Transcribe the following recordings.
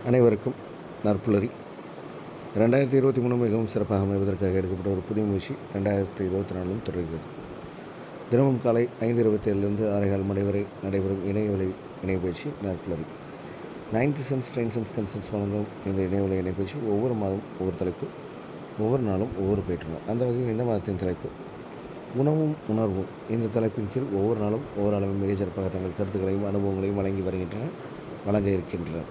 அனைவருக்கும் நற்புலரி. 2023 மிகவும் சிறப்பாக அமைவதற்காக எடுக்கப்பட்ட ஒரு புதிய முயற்சி 2024 தொடர்கிறது. தினமும் காலை 5:27 6:15 மணி வரை நடைபெறும் இணையவழி இணைப்பயிற்சி நற்புலரி. 9th சென்ஸ் ட்ரெயின் சென்ஸ் கன்சன்ஸ் வழங்கும் இந்த இணையவழி இணைப்பயிற்சி ஒவ்வொரு மாதம் ஒவ்வொரு தலைப்பு, ஒவ்வொரு நாளும் ஒவ்வொரு பயிற்றுனர். அந்த வகையில் இந்த மாதத்தின் தலைப்பு உணவும் உணர்வும். இந்த தலைப்பின் கீழ் ஒவ்வொரு நாளும் ஒவ்வொரு அளவில் மிகச் சிறப்பாக தங்கள் கருத்துக்களையும் அனுபவங்களையும் வழங்க இருக்கின்றன.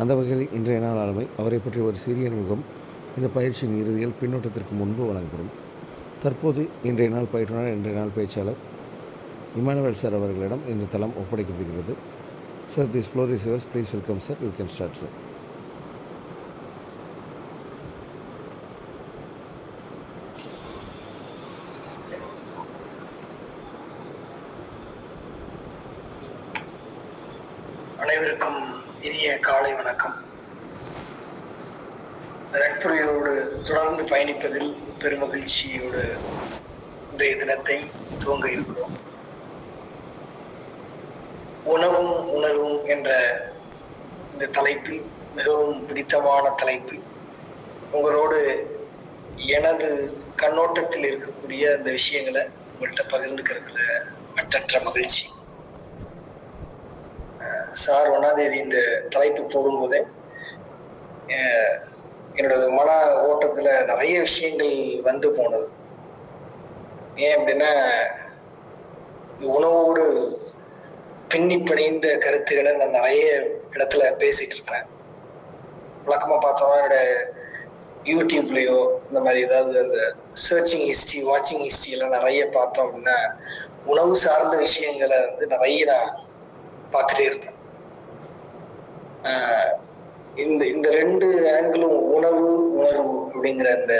அந்த வகையில் இன்றைய நாள் ஆளுமை அவரை பற்றி ஒரு சிறிய அறிமுகம் இந்த பயிற்சியின் இறுதியில் பின்னோட்டத்திற்கு முன்பு வழங்கப்படும். தற்போது இன்றைய நாள் பயிற்றுனர், இன்றைய நாள் பேச்சாளர் இமானுவேல் சார் அவர்களிடம் இந்த தளம் ஒப்படைக்கப்படுகிறது. Sir, this floor is yours. Please welcome sir. You can start sir. அனைவருக்கும் இனிய காலை வணக்கம். நட்புரையோடு தொடர்ந்து பயணிப்பதில் பெருமகிழ்ச்சியோடு இன்றைய தினத்தை துவங்க இருக்கிறோம். உணவும் உணர்வும் என்ற இந்த தலைப்பில், மிகவும் பிடித்தமான தலைப்பில் உங்களோடு எனது கண்ணோட்டத்தில் இருக்கக்கூடிய அந்த விஷயங்களை உங்கள்கிட்ட பகிர்ந்துக்கிறதுல மற்றற்ற மகிழ்ச்சி. சார் 1ஆம் தேதி இந்த தலைப்பு போடும்போதே என்னோட மன ஓட்டத்துல நிறைய விஷயங்கள் வந்து போனது. ஏன் அப்படின்னா, உணவோடு பின்னி பிணைந்த கருத்துக்களை நான் நிறைய இடத்துல பேசிட்டு இருப்பேன். வழக்கமா பார்த்தோம்னா என்னோட யூடியூப்லயோ இந்த மாதிரி ஏதாவது அந்த சர்ச்சிங் ஹிஸ்ட்ரி, வாட்சிங் ஹிஸ்ட்ரி எல்லாம் நிறைய பார்த்தோம் அப்படின்னா உணவு சார்ந்த விஷயங்களை நிறைய நான் பார்த்துட்டே இருப்பேன். இந்த ரெண்டு ஆங்கிளும், உணவு உணர்வு அப்படிங்கிற அந்த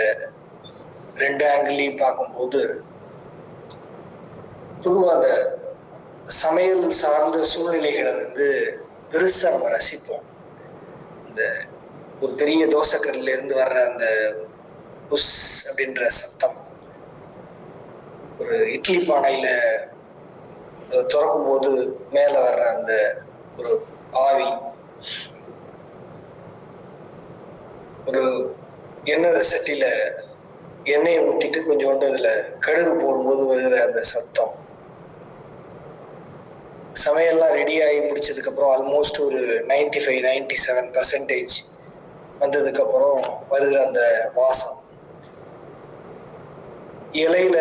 ரெண்டு ஆங்கிளையும் பார்க்கும்போது பொதுவாக அந்த சமையல் சார்ந்த சூழ்நிலைகளை பெருசா நம்ம ரசிப்போம். இந்த ஒரு பெரிய தோசைக்கல்ல இருந்து வர்ற அந்த புஷ் அப்படின்ற சத்தம், ஒரு இட்லி பானையில திறக்கும் போது மேல வர்ற அந்த ஒரு ஆவி, ஒரு எண்ணெய் சட்டியில எண்ணெயை ஊத்திட்டு கொஞ்சோண்டு அதுல கடுகு போடும்போது வருகிற அந்த சத்தம், சமையல்லாம் ரெடி ஆகி முடிச்சதுக்கு அப்புறம் ஆல்மோஸ்ட் ஒரு 95-97% வந்ததுக்கு அப்புறம் வருகிற அந்த வாசம், இலையில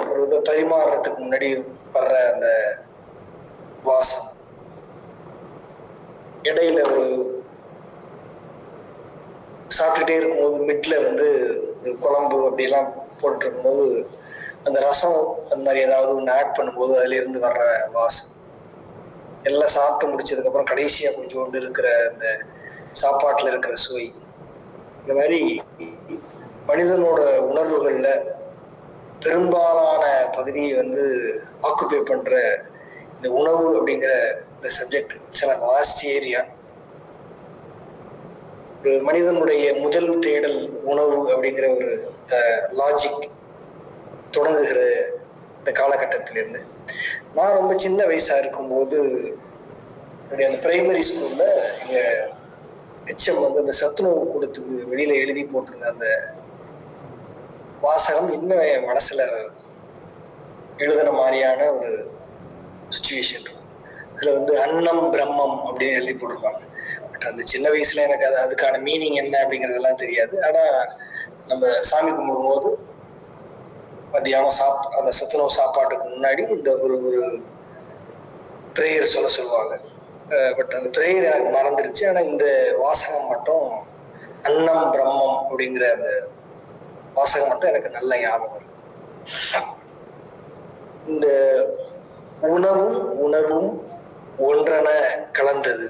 ஒரு பரிமாறுறதுக்கு முன்னாடி வர்ற அந்த வாசம், இடையில ஒரு சாப்பிட்டுட்டே இருக்கும்போது மிட்ல ஒரு குழம்பு அப்படிலாம் போட்டு இருக்கும்போது அந்த ரசம் அந்த மாதிரி ஏதாவது ஒன்று ஆட் பண்ணும்போது அதுல இருந்து வர்ற வாசம், எல்லாம் சாப்பிட்டு முடிச்சதுக்கு அப்புறம் கடைசியா கொஞ்சோண்டு இருக்கிற அந்த சாப்பாட்டுல இருக்கிற சுவை, இந்த மாதிரி மனிதனோட உணர்வுகள்ல பெரும்பாலான பகுதியை ஆக்குபை பண்ற இந்த உணவு அப்படிங்கிற இந்த சப்ஜெக்ட் சில வாஸ்ட் ஏரியா. ஒரு மனிதனுடைய முதல் தேடல் உணவு அப்படிங்கிற ஒரு லாஜிக் தொடங்குகிற இந்த காலகட்டத்திலிருந்து, நான் ரொம்ப சின்ன வயசா இருக்கும்போது அந்த பிரைமரி ஸ்கூல்ல எங்க ஹெச்எம் அந்த சத்துணவு கூடத்துக்கு வெளியில எழுதி போட்டிருந்த அந்த வாசகம் இன்னும் என் மனசுல எழுதுன மாதிரியான ஒரு சுச்சுவேஷன் இருக்கும். அதுல அன்னம் பிரம்மம் அப்படின்னு எழுதி போட்டிருப்பாங்க. பட் அந்த சின்ன வயசுல எனக்கு அதுக்கான மீனிங் என்ன அப்படிங்கிறதெல்லாம் தெரியாது. ஆனா நம்ம சாமி கும்பிடும்போது மத்தியானம் அந்த சத்துணவு சாப்பாட்டுக்கு முன்னாடி இந்த ஒரு பிரேயர் சொல்லுவாங்க. பட் அந்த பிரேயர் எனக்கு மறந்துருச்சு. ஆனா இந்த வாசகம் மட்டும், அன்னம் பிரம்மம் அப்படிங்கிற அந்த வாசகம் மட்டும் எனக்கு நல்ல ஞாபகம் இருக்கு. இந்த உணவும் உணர்வும் ஒன்றென கலந்தது.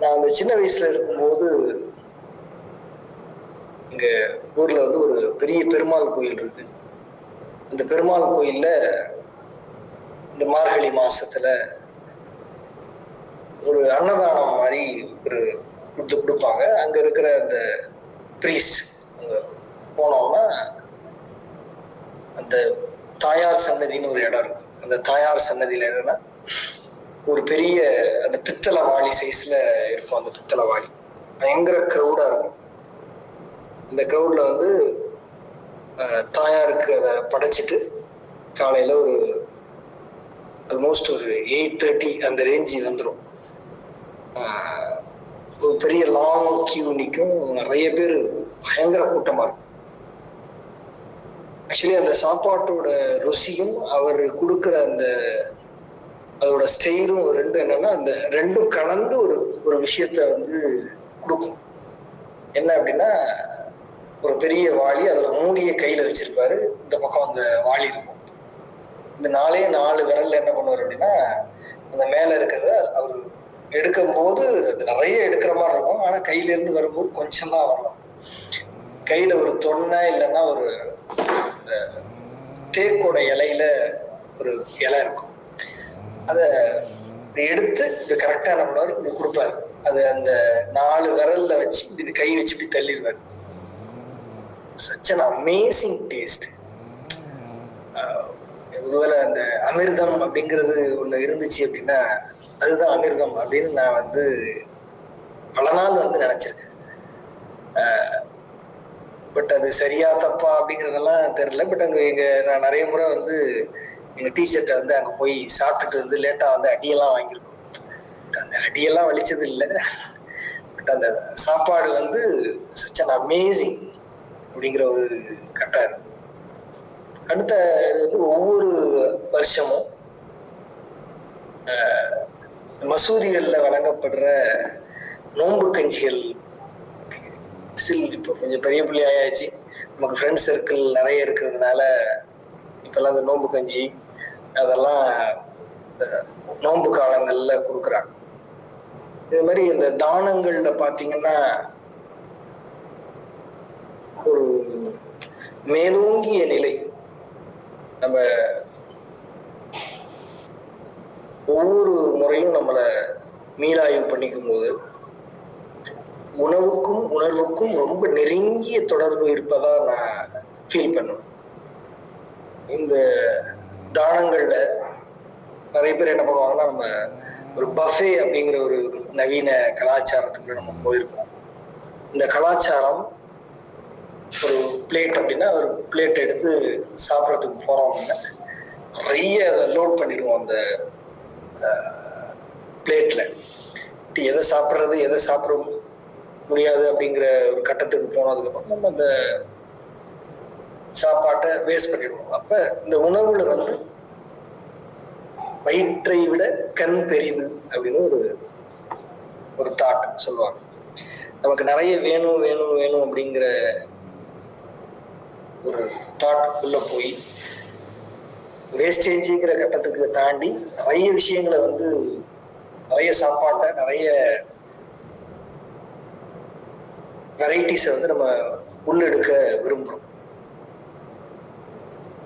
நான் அந்த சின்ன வயசுல இருக்கும்போது எங்க ஊர்ல ஒரு பெரிய பெருமாள் கோயில் இருக்கு. அந்த பெருமாள் கோயில்ல இந்த மார்கழி மாசத்துல ஒரு அன்னதானம் மாதிரி ஒரு கொடுப்பாங்க. அங்க இருக்கிற அந்த பிரீஸ்ட் போனோம்னா அந்த தாயார் சன்னதின்னு ஒரு இடம் இருக்கு. அந்த தாயார் சன்னதியில என்னன்னா ஒரு பெரிய அந்த பித்தளை வாளி சைஸ்ல இருக்கும். அந்த பித்தளை வாளி பயங்கர க்ரௌடா இருக்கும். இந்த க்ரௌட்ல வந்து தாயாருக்கு அதை படைச்சிட்டு காலையில ஒரு ஆல்மோஸ்ட் ஒரு 8:30 அந்த ரேஞ்சு வந்துடும். ஒரு பெரிய லாங் கியூ நிற்கும். நிறைய பேர், பயங்கர கூட்டமா இருக்கும். ஆக்சுவலி அந்த சாப்பாட்டோட ருசியும் அவர் கொடுக்குற அந்த அதோட ஸ்டைலும் ரெண்டும் என்னன்னா, அந்த ரெண்டும் கலந்து ஒரு ஒரு விஷயத்த வந்து கொடுக்கும். என்ன அப்படின்னா, ஒரு பெரிய வாளி, அதோட மூடிய கையில வச்சிருப்பாரு. இந்த பக்கம் அந்த வாளி இருக்கும். இந்த 4 விரல்ல என்ன பண்ணுவார் அப்படின்னா, அந்த மேல இருக்கிறத அவர் எடுக்கும் போது அது நிறைய எடுக்கிற மாதிரி இருக்கும். ஆனா கையில இருந்து வரும்போது கொஞ்சம் தான் வரும். கையில ஒரு தொன்னை இல்லைன்னா ஒரு தேக்கோட இலையில ஒரு இலை இருக்கும். அதை எடுத்து இது கரெக்டா என்ன பண்ணுவாரு, இப்படி கொடுப்பாரு. அது அந்த 4 விரல்ல வச்சு இது கை வச்சு இப்படி தள்ளிடுவாரு. Such an amazing taste. ஒருவேளை அந்த அமிர்தம் அப்படிங்கிறது ஒண்ணு இருந்துச்சு அப்படின்னா அதுதான் அமிர்தம் அப்படின்னு நான் வந்து பல நாள் வந்து நினைச்சிருக்கேன். பட் அது சரியா தப்பா அப்படிங்கிறதெல்லாம் தெரியல. பட் அங்க நான் நிறைய முறை வந்து எங்க டீஷர்ட்டை வந்து அங்க போய் சாப்பிட்டுட்டு வந்து லேட்டா வந்து அடியெல்லாம் வாங்கியிருக்கோம். அந்த அடியெல்லாம் வலிச்சது இல்லை. பட் அந்த சாப்பாடு வந்து சச் அன் அமேசிங் அப்படிங்கிற ஒரு கட்டம் இருக்கு. அடுத்த இது வந்து ஒவ்வொரு வருஷமும் மசூதிகள்ல வழங்கப்படுற நோன்பு கஞ்சிகள், இப்போ கொஞ்சம் பெரிய பிள்ளை ஆயாச்சு, நமக்கு ஃப்ரெண்ட்ஸ் சர்க்கிள் நிறைய இருக்கிறதுனால இப்பெல்லாம் இந்த நோன்பு கஞ்சி அதெல்லாம் நோன்பு காலங்கள்ல கொடுக்குறாங்க. இது மாதிரி இந்த தானங்கள்ல பாத்தீங்கன்னா ஒரு மேலோங்கிய நிலை. நம்ம ஒவ்வொரு முறையும் நம்மளை மீளாய்வு பண்ணிக்கும் போது உணவுக்கும் உணர்வுக்கும் ரொம்ப நெருங்கிய தொடர்பு இருப்பதா நான் ஃபீல் பண்ணுவேன். இந்த தானங்கள்ல நிறைய பேர் என்ன பண்ணுவாங்கன்னா, நம்ம ஒரு பஃபே அப்படிங்கிற ஒரு நவீன கலாச்சாரத்துக்கு நம்ம போயிருக்கோம். இந்த கலாச்சாரம் ஒரு பிளேட் அப்படின்னா ஒரு பிளேட் எடுத்து சாப்பிட்றதுக்கு போறோம் அப்படின்னா நிறைய லோட் பண்ணிடுவோம் அந்த பிளேட்ல. எதை சாப்பிட்றது எதை சாப்பிட முடியாது அப்படிங்கிற ஒரு கட்டத்துக்கு போனதுக்கப்புறம் நம்ம அந்த சாப்பாட்டை வேஸ்ட் பண்ணிடுவோம். அப்ப இந்த உணவுல வந்து வயிற்றை விட கண் பெரிது அப்படின்னு ஒரு தாட் சொல்லுவாங்க. நமக்கு நிறைய வேணும் வேணும் வேணும் அப்படிங்கிற ஒரு தாட் உள்ள போய் வேஸ்டேஜிங்கிற கட்டத்துக்கு தாண்டி நிறைய விஷயங்களை வந்து நிறைய சாப்பாட்டை நிறைய வெரைட்டிஸை வந்து நம்ம உள்ளெடுக்க விரும்புகிறோம்.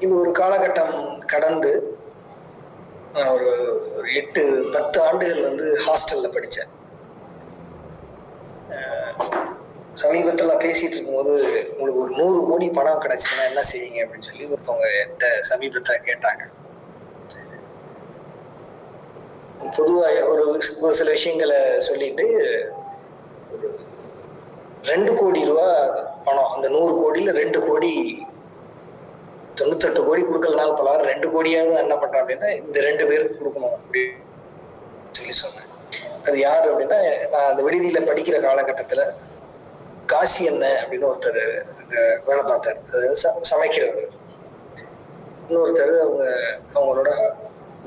இது ஒரு காலகட்டம் கடந்து நான் ஒரு 8-10 ஆண்டுகள் வந்து ஹாஸ்டல்ல படித்தேன். சமீபத்தில் நான் பேசிட்டு இருக்கும்போது, உங்களுக்கு ஒரு 100 கோடி பணம் கிடைச்சுன்னா என்ன செய்வீங்க அப்படின்னு சொல்லி ஒருத்தவங்க என்கிட்ட சமீபத்தில் கேட்டாங்க. பொதுவாக ஒரு சில விஷயங்களை சொல்லிட்டு, ஒரு 2 கோடி ரூபா பணம், அந்த 100 கோடியில 2 கோடி 98 கோடி கொடுக்கலனாலும் பரவாயில்ல, 2 கோடியாவது என்ன பண்றேன் அப்படின்னா இந்த 2 பேருக்கு கொடுக்கணும் அப்படின்னு சொல்லி சொன்னேன். அது யாரு அப்படின்னா, நான் அந்த விடுதியில படிக்கிற காலகட்டத்துல காசி அண்ணன் அப்படின்னு ஒருத்தர் வேலை பார்த்தாரு. அதாவது சமைக்கிறவர். இன்னொருத்தர் அவங்களோட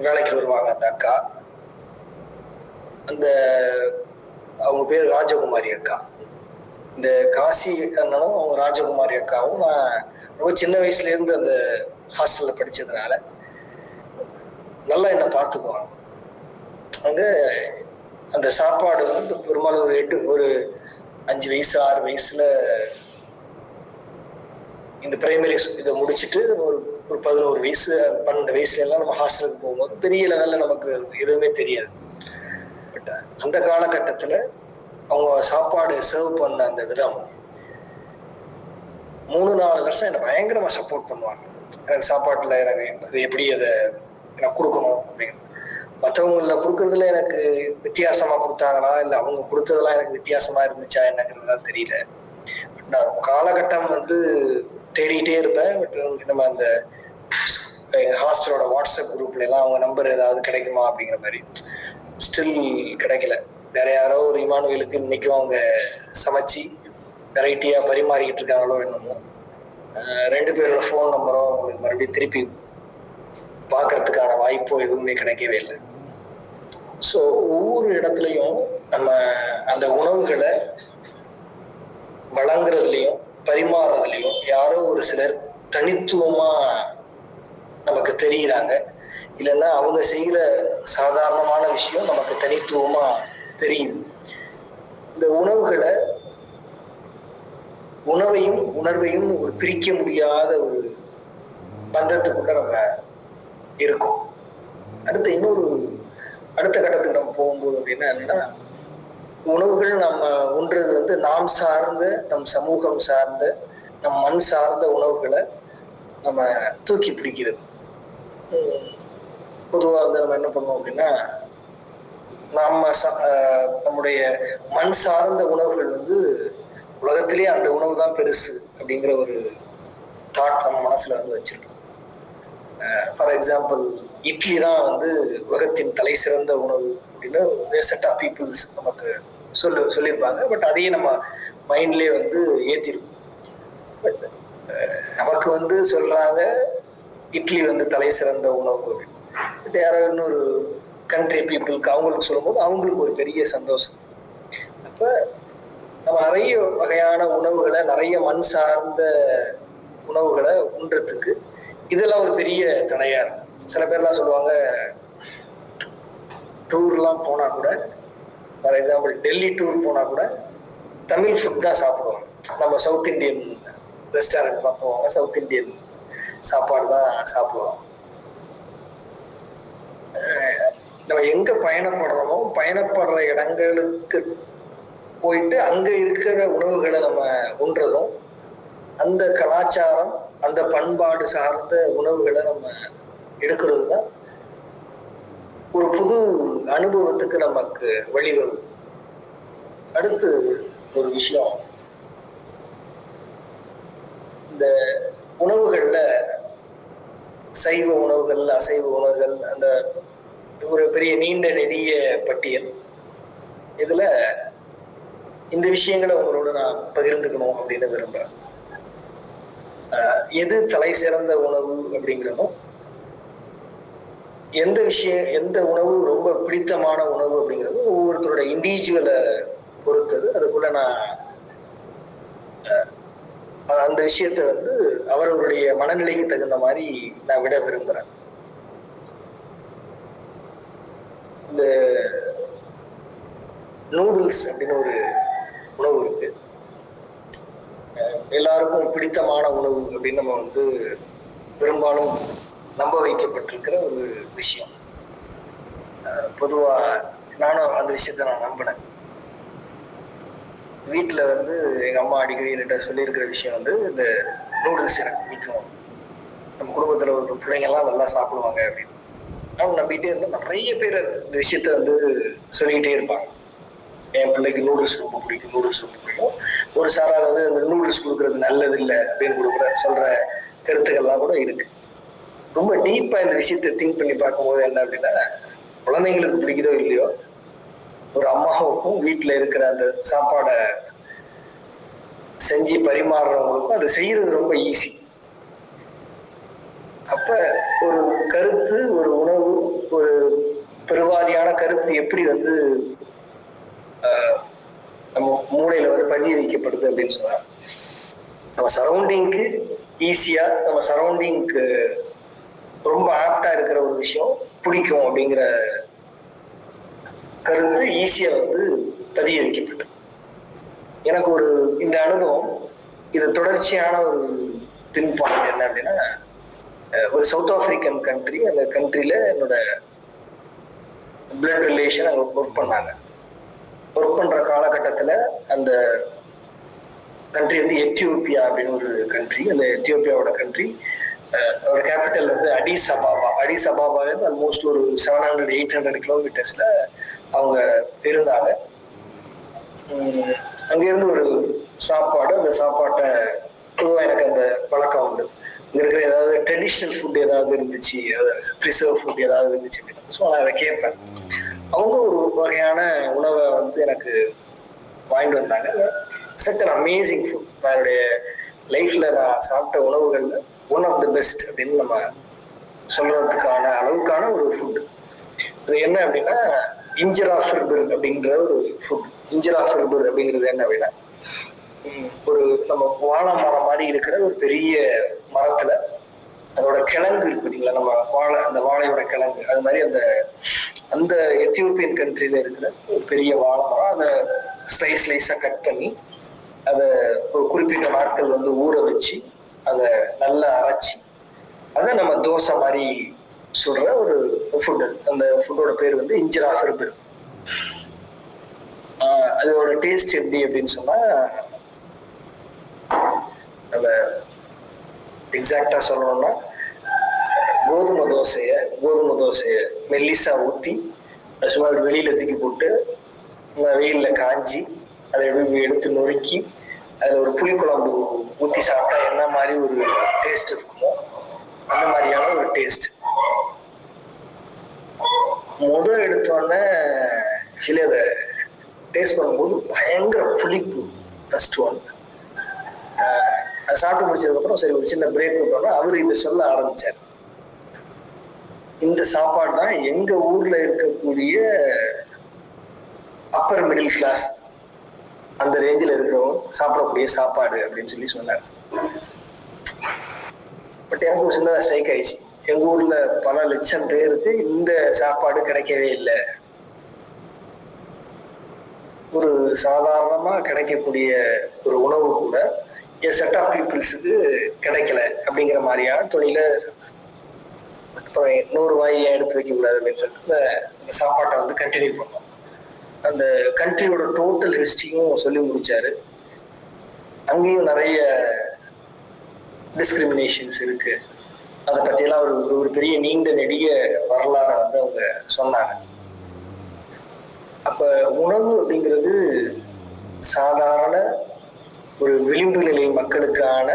வேலைக்கு வருவாங்க அந்த அக்கா. அவங்க பேர் ராஜகுமாரி அக்கா. இந்த காசி அண்ணனும் அவங்க ராஜகுமாரி அக்காவும் நான் ரொம்ப சின்ன வயசுல இருந்து அந்த ஹாஸ்டல்ல படிச்சதுனால நல்லா என்னை பார்த்துக்குவாங்க. அங்க அந்த சாப்பாடு வந்து பெரும்பாலும் ஒரு 5 வயசு 6 வயசுல இந்த பிரைமரி இதை முடிச்சுட்டு ஒரு 11 வயசு 12 வயசுல எல்லாம் நம்ம ஹாஸ்டலுக்கு போகும்போது பெரிய லெவல்ல நமக்கு எதுவுமே தெரியாது. பட் அந்த காலகட்டத்துல அவங்க சாப்பாடு சர்வ் பண்ண அந்த விதம் 3-4 வருஷம் என்னை பயங்கரமா சப்போர்ட் பண்ணுவாங்க. எனக்கு சாப்பாட்டுல எனக்கு எப்படி அதை எனக்கு கொடுக்கணும் அப்படின்னு. மற்றவங்கள கொடுக்கறதுல எனக்கு வித்தியாசமா கொடுத்தாங்களா, இல்லை அவங்க கொடுத்ததெல்லாம் எனக்கு வித்தியாசமா இருந்துச்சா என்னங்கிறதுலாம் தெரியல. நான் காலகட்டம் வந்து தேடிட்டே இருப்பேன். பட் நம்ம அந்த ஹாஸ்டலோட வாட்ஸ்அப் குரூப்ல எல்லாம் அவங்க நம்பர் ஏதாவது கிடைக்குமா அப்படிங்கிற மாதிரி ஸ்டில் கிடைக்கல. வேற யாரோ ஒரு இமானுவேலுக்கு இன்னைக்கும் அவங்க சமைச்சு வெரைட்டியா பரிமாறிக்கிட்டு இருக்காங்களோ என்னமோ. 2 பேரோட ஃபோன் நம்பரும் அவங்களுக்கு மறுபடியும் திருப்பி பார்க்கறதுக்கான வாய்ப்போ எதுவுமே கிடைக்கவே இல்லை. ஸோ ஒவ்வொரு இடத்துலையும் நம்ம அந்த உணவுகளை வழங்குறதுலையும் பரிமாறுறதுலையும் யாரோ ஒரு சிலர் தனித்துவமா நமக்கு தெரிகிறாங்க. இல்லைன்னா அவங்க செய்கிற சாதாரணமான விஷயம் நமக்கு தனித்துவமா தெரியுது. இந்த உணவையும் உணர்வையும் ஒரு பிரிக்க முடியாத ஒரு பந்தத்துக்குள்ள நம்ம இருக்கோம். அடுத்த கட்டத்துக்கு நம்ம போகும்போது அப்படின்னா என்னன்னா, உணவுகள் நம்ம உண்றது வந்து நாம் சார்ந்த, நம் சமூகம் சார்ந்த, நம் மண் சார்ந்த உணவுகளை நம்ம தூக்கி பிடிக்கிறது. பொதுவாக வந்து நம்ம என்ன பண்ணோம் அப்படின்னா, நம்முடைய மண் சார்ந்த உணவுகள் வந்து உலகத்திலேயே அந்த உணவு தான் பெருசு அப்படிங்கிற ஒரு தாட் நம்ம மனசுல வந்து வச்சிருக்கோம். ஃபார் எக்ஸாம்பிள், இட்லி தான் வந்து உலகத்தின் தலை சிறந்த உணவு அப்படின்னு செட் ஆஃப் பீப்புள்ஸ் நமக்கு சொல்லியிருப்பாங்க. பட் அதையே நம்ம மைண்ட்லேயே வந்து ஏற்றிருக்கோம். பட் நமக்கு வந்து சொல்றாங்க இட்லி வந்து தலை சிறந்த உணவு அப்படின்னு. பட் யாரோ இன்னொரு கண்ட்ரி பீப்புளுக்கு அவங்களுக்கு சொல்லும்போது அவங்களுக்கு ஒரு பெரிய சந்தோஷம். அப்போ நம்ம நிறைய வகையான உணவுகளை, நிறைய மண் சார்ந்த உணவுகளை உண்றதுக்கு இதெல்லாம் ஒரு பெரிய தடையா இருக்கும். சில பேர்லாம் சொல்லுவாங்க, டூர்லாம் போனா கூட, ஃபார் எக்ஸாம்பிள் டெல்லி டூர் போனா கூட தமிழ் ஃபுட் தான் சாப்பிடுவாங்க. நம்ம சவுத் இண்டியன் ரெஸ்டாரண்ட்லாம் போவாங்க, சவுத் இண்டியன் சாப்பாடு தான் சாப்பிடுவாங்க. நம்ம எங்க பயணப்படுறோமோ பயணப்படுற இடங்களுக்கு போயிட்டு அங்க இருக்கிற உணவுகளை நம்ம உண்றதும், அந்த கலாச்சாரம் அந்த பண்பாடு சார்ந்த உணவுகளை நம்ம எடுக்கிறது தான் ஒரு புது அனுபவத்துக்கு நமக்கு வழிவரும். அடுத்து ஒரு விஷயம், இந்த உணவுகள்ல சைவ உணவுகள், அசைவ உணவுகள், அந்த ஒரு பெரிய நீண்ட நெடிய பட்டியல். இதுல இந்த விஷயங்களை உங்களோட நான் பகிர்ந்துக்கணும் அப்படின்னு விரும்புறேன். எது தலை சிறந்த உணவு அப்படிங்கிறதும், எந்த உணவு ரொம்ப பிடித்தமான உணவு அப்படிங்கிறதும் ஒவ்வொருத்தரோட இண்டிவிஜுவலை பொறுத்தது. அதுக்குள்ள நான் அந்த விஷயத்த வந்து அவர்களுடைய மனநிலைக்கு தகுந்த மாதிரி நான் விட விரும்புறேன். இந்த நூடுல்ஸ் அப்படின்னு ஒரு உணவு இருக்கு, எல்லாருக்கும் பிடித்தமான உணவு அப்படின்னு நம்ம வந்து பெரும்பாலும் நம்ப வைக்கப்பட்டிருக்கிற ஒரு விஷயம். பொதுவா நானும் அந்த விஷயத்த நான் நம்பினேன். வீட்டில் வந்து எங்கள் அம்மா அடிக்கடி என்கிட்ட சொல்லியிருக்கிற விஷயம் வந்து, இந்த நூடுல்ஸ் எனக்கு பிடிக்கும், நம்ம குடும்பத்தில் ஒரு பிள்ளைங்கள்லாம் நல்லா சாப்பிடுவாங்க அப்படின்னு. நான் நம்பிக்கிட்டே இருந்தேன். நிறைய பேர் இந்த விஷயத்த வந்து சொல்லிக்கிட்டே இருப்பாங்க, என் பிள்ளைக்கு நூடுல்ஸ் ரொம்ப பிடிக்கும், நூடுல்ஸ் ரொம்ப பிடிக்கும். ஒரு சாரார் வந்து இந்த நூடுல்ஸ் கொடுக்குறது நல்லது இல்லை அப்படின்னு சொல்ற கருத்துக்கள்லாம் கூட இருக்கு. ரொம்ப டீப்பா இந்த விஷயத்தை திங்க் பண்ணி பார்க்கும்போது என்ன அப்படின்னா, குழந்தைங்களுக்கு பிடிக்குதோ இல்லையோ, ஒரு அம்மாவுக்கும் வீட்டுல இருக்கிற அந்த சாப்பாடை செஞ்சு பரிமாறுறவங்களுக்கும் அது செய்யறது ரொம்ப ஈஸி. அப்ப ஒரு கருத்து, ஒரு உணவு, ஒரு பெருவாரியான கருத்து எப்படி வந்து நம்ம மூளையில வந்து பதிய வைக்கப்படுது அப்படின்னு சொன்னா, நம்ம சரௌண்டிங்க்கு ஈஸியா, நம்ம சரௌண்டிங்க்கு ரொம்ப ஆப்டா இருக்கிற ஒரு விஷயம் பிடிக்கும் அப்படிங்கிற கருத்து ஈஸியா வந்து பதிய வைக்கப்பட்டு, எனக்கு ஒரு இந்த அனுபவம், இது தொடர்ச்சியான ஒரு பின் பாயிண்ட் என்ன அப்படின்னா, ஒரு சவுத் ஆப்பிரிக்கன் கண்ட்ரி, அந்த கண்ட்ரியில என்னோட பிளட் ரிலேஷன் அங்க ஒர்க் பண்ணாங்க. ஒர்க் பண்ற காலகட்டத்துல அந்த கண்ட்ரி வந்து எத்தியோப்பியா அப்படின்னு ஒரு கண்ட்ரி. அந்த எத்தியோப்பியாவோட கண்ட்ரி அதோட கேபிட்டல் வந்து அடிஸ் அபாபா. அடிஸ் அபாபாலேருந்து ஆல்மோஸ்ட் ஒரு 700-800 கிலோமீட்டர்ஸ்ல அவங்க இருந்தாங்க. அங்கேருந்து ஒரு சாப்பாடு, அந்த சாப்பாட்டை பொதுவாக எனக்கு அந்த பழக்கம் உண்டு. இங்கே இருக்கிற ஏதாவது ட்ரெடிஷ்னல் ஃபுட் ஏதாவது இருந்துச்சு, ப்ரிசர்வ் ஃபுட் ஏதாவது இருந்துச்சு அப்படின்னா ஸோ நான் அதை கேட்பேன். அவங்க ஒரு வகையான உணவை வந்து எனக்கு வாங்கிட்டு வந்தாங்க. Such an amazing food. நான் என்னுடைய லைஃப்ல நான் சாப்பிட்ட உணவுகள்ல ஒன் ஆஃப் த பெஸ்ட் அப்படின்னு நம்ம சொல்றதுக்கான அளவுக்கான ஒரு ஃபுட். அது என்ன அப்படின்னா இன்ஜரா ஃபிர்பர் அப்படிங்கிற ஒரு ஃபுட். இன்ஜரா ஃபிர்பர் அப்படிங்கிறது என்ன அப்படின்னா ஒரு நம்ம வாழை மரம் மாதிரி இருக்கிற ஒரு பெரிய மரத்துல அதோட கிழங்கு இருக்கு பார்த்தீங்களா, நம்ம அந்த வாழையோட கிழங்கு, அது மாதிரி அந்த எத்தியோப்பியன் கண்ட்ரில இருக்கிற ஒரு பெரிய வாழை மரம், அதை ஸ்லைஸா கட் பண்ணி அதை ஒரு குறிப்பிட்ட நாட்கள் வந்து ஊற வச்சு அதை நல்லா அரைச்சி அதை நம்ம தோசை மாதிரி சொல்ற ஒரு ஃபுட்டு. அந்த ஃபுட்டோட பேர் வந்து இன்ஜரா ஃபிர்பர். அதோட டேஸ்ட் எப்படி அப்படின்னு சொன்னா, நம்ம எக்ஸாக்டா சொல்லணும்னா கோதுமை தோசைய மெல்லிசா ஊற்றி சும்மா வெளியில தூக்கி போட்டு வெயில்ல காஞ்சி அதை எடுத்து நொறுக்கி அதில் ஒரு புளிக்குழம்பு ஊற்றி சாப்பிட்டா என்ன மாதிரி ஒரு டேஸ்ட் இருக்குமோ அந்த மாதிரியான ஒரு டேஸ்ட். எடுத்தோடனே ஆக்சுவலி அதை டேஸ்ட் பண்ணும்போது பயங்கர புளிப்பு. ஃபர்ஸ்ட் ஒன் சாப்பிட்டு முடிச்சதுக்கப்புறம் சரி ஒரு சின்ன பிரேக் விட்டோம்னா அவரு இதை சொல்ல ஆரம்பிச்சார். இந்த சாப்பாடு தான் எங்க ஊர்ல இருக்கக்கூடிய அப்பர் மிடில் கிளாஸ் அந்த ரேஞ்சில் இருக்கிறவங்க சாப்பிடக்கூடிய சாப்பாடு அப்படின்னு சொல்லி சொன்னார். பட் எனக்கு ஒரு சின்னதாக ஸ்ட்ரைக் ஆயிடுச்சு. எங்க ஊர்ல பல லட்சம் பேருக்கு இந்த சாப்பாடு கிடைக்கவே இல்லை. ஒரு சாதாரணமா கிடைக்கக்கூடிய ஒரு உணவு கூட செட் ஆஃப் பீப்புள்ஸுக்கு கிடைக்கல அப்படிங்கிற மாதிரியான தொழில அப்புறம் 100 ரூபாய் எடுத்து வைக்க கூடாது அப்படின்னு சொல்லிட்டு இந்த சாப்பாட்டை வந்து கண்டினியூ பண்ணோம். அந்த கண்ட்ரியோட டோட்டல் ஹிஸ்டரியும் சொல்லி முடிச்சாரு. அங்கேயும் நிறைய டிஸ்கிரிமினேஷன்ஸ் இருக்கு, அதை பற்றியெல்லாம் ஒரு பெரிய நீண்ட நெடிய வரலாறை வந்து அவங்க சொன்னாங்க. அப்ப உணவு அப்படிங்கிறது சாதாரண ஒரு விளிம்பு நிலை மக்களுக்கான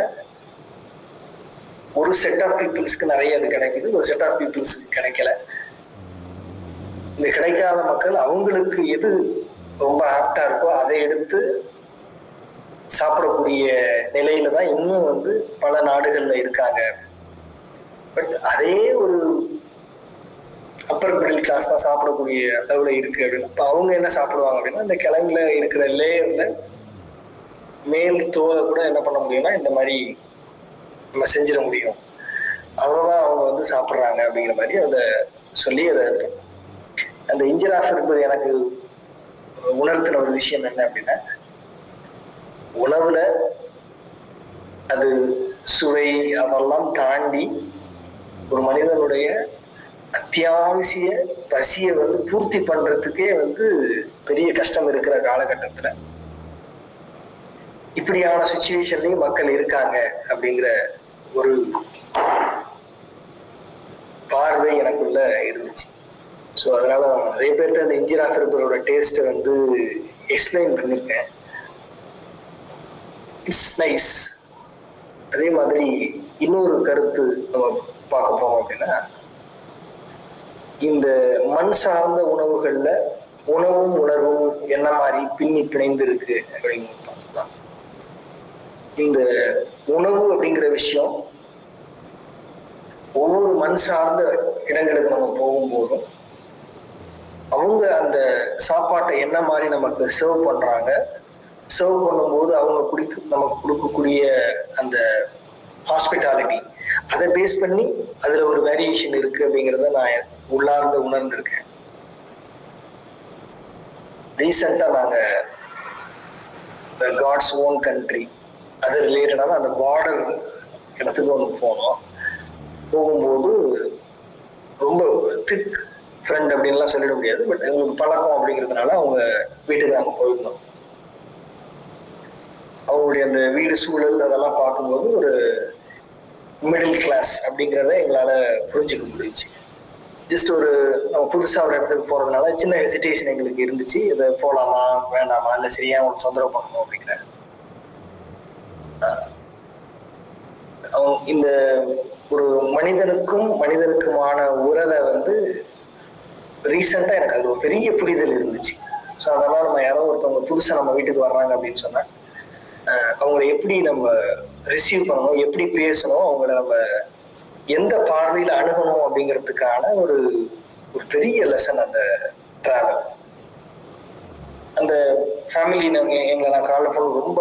ஒரு செட் ஆஃப் பீப்புள்ஸ்க்கு நிறைய அது கிடைக்குது, ஒரு செட் ஆஃப் பீப்புள்ஸ்க்கு கிடைக்கல. இந்த கிடைக்காத மக்கள் அவங்களுக்கு எது ரொம்ப ஆப்டா இருக்கோ அதை எடுத்து சாப்பிடக்கூடிய நிலையில தான் இன்னும் வந்து பல நாடுகள்ல இருக்காங்க. பட் அதே ஒரு அப்பர் மிடில் கிளாஸ் தான் சாப்பிடக்கூடிய அளவுல இருக்கு அப்படின்னு. இப்போ அவங்க என்ன சாப்பிடுவாங்க அப்படின்னா, இந்த கிழங்குல இருக்கிற லேயர்ல மேல் தோலை கூட என்ன பண்ண முடியும்னா இந்த மாதிரி நம்ம செஞ்சிட முடியும், அவ்வளவுதான் அவங்க வந்து சாப்பிட்றாங்க அப்படிங்கிற மாதிரி அதை சொல்லி அதை அந்த இன்ஜரா ஃபிர்பர் எனக்கு உணர்த்தின ஒரு விஷயம் என்ன அப்படின்னா, உணவுல அது சுவை அதெல்லாம் தாண்டி ஒரு மனிதனுடைய அத்தியாவசிய பசியை வந்து பூர்த்தி பண்றதுக்கே வந்து பெரிய கஷ்டம் இருக்கிற காலகட்டத்துல இப்படியான சுச்சுவேஷன்லயும் மக்கள் இருக்காங்க அப்படிங்கிற ஒரு பார்வை எனக்குள்ள இருந்துச்சு. ஸோ அதனால நிறைய பேர்கிட்ட அந்த இன்ஜரா ஃபிர்பரோட டேஸ்ட்டை வந்து எக்ஸ்பிளைன் பண்ணியிருக்கேன். It's nice. அதே மாதிரி இன்னொரு கருத்து நம்ம பார்க்க போறோம் அப்படின்னா, இந்த மண் சார்ந்த உணவுகள்ல உணவும் உணர்வும் என்ன மாதிரி பின்னி பிணைந்து இருக்கு அப்படின்னு பார்த்தோம்னா, இந்த உணவு அப்படிங்கிற விஷயம் ஒவ்வொரு மண் சார்ந்த இடங்களுக்கு நம்ம போகும்போதும் அவங்க அந்த சாப்பாட்டை என்ன மாதிரி நமக்கு சர்வ் பண்றாங்க, சர்வ் பண்ணும்போது அவங்க நமக்கு கொடுக்கக்கூடிய அந்த ஹாஸ்பிட்டாலிட்டி, அதை பேஸ் பண்ணி அதுல ஒரு வேரியேஷன் இருக்கு அப்படிங்கிறத நான் உள்ளார்ந்து உணர்ந்திருக்கேன். ரீசெண்டா நாங்க காட்ஸ் ஓன் கண்ட்ரி அது ரிலேட்டடான அந்த பார்டர் இடத்துக்கு ஒன்று போனோம். போகும்போது ரொம்ப திக் ஃப்ரெண்ட் அப்படின்லாம் சொல்லிட முடியாது, பட் எங்களுக்கு பழக்கம் அப்படிங்கிறதுனால அவங்க வீட்டுக்கு நாங்கள் போயிருந்தோம். அவங்களுடைய அந்த வீடு சூழல் அதெல்லாம் பார்க்கும்போது ஒரு மிடில் கிளாஸ் அப்படிங்கிறத எங்களால் புரிஞ்சுக்க முடிஞ்சுச்சு. ஜஸ்ட் ஒரு நம்ம புதுசாக ஒரு இடத்துக்கு போகிறதுனால சின்ன ஹெசிடேஷன் எங்களுக்கு இருந்துச்சு. இதை போகலாமா வேண்டாமா, இல்லை சரியா அவங்களுக்கு தொந்தரவு பண்ணணும் அப்படிங்கிற இந்த ஒரு மனிதனுக்கும் மனிதனுக்குமான உறவை வந்து ரீசெண்டாக எனக்கு அது ஒரு பெரிய புரிதல் இருந்துச்சு. ஸோ அதனால் நம்ம யாரோ ஒருத்தவங்க புதுசாக நம்ம வீட்டுக்கு வர்றாங்க அப்படின்னு சொன்னால் அவங்களை எப்படி நம்ம ரிசீவ் பண்ணணும், எப்படி பேசணும், அவங்கள நம்ம எந்த பார்வையில் அணுகணும் அப்படிங்கிறதுக்கான ஒரு ஒரு பெரிய லெசன் அந்த டிராவல். அந்த ஃபேமிலி நாங்கள் நான் காலைல போன ரொம்ப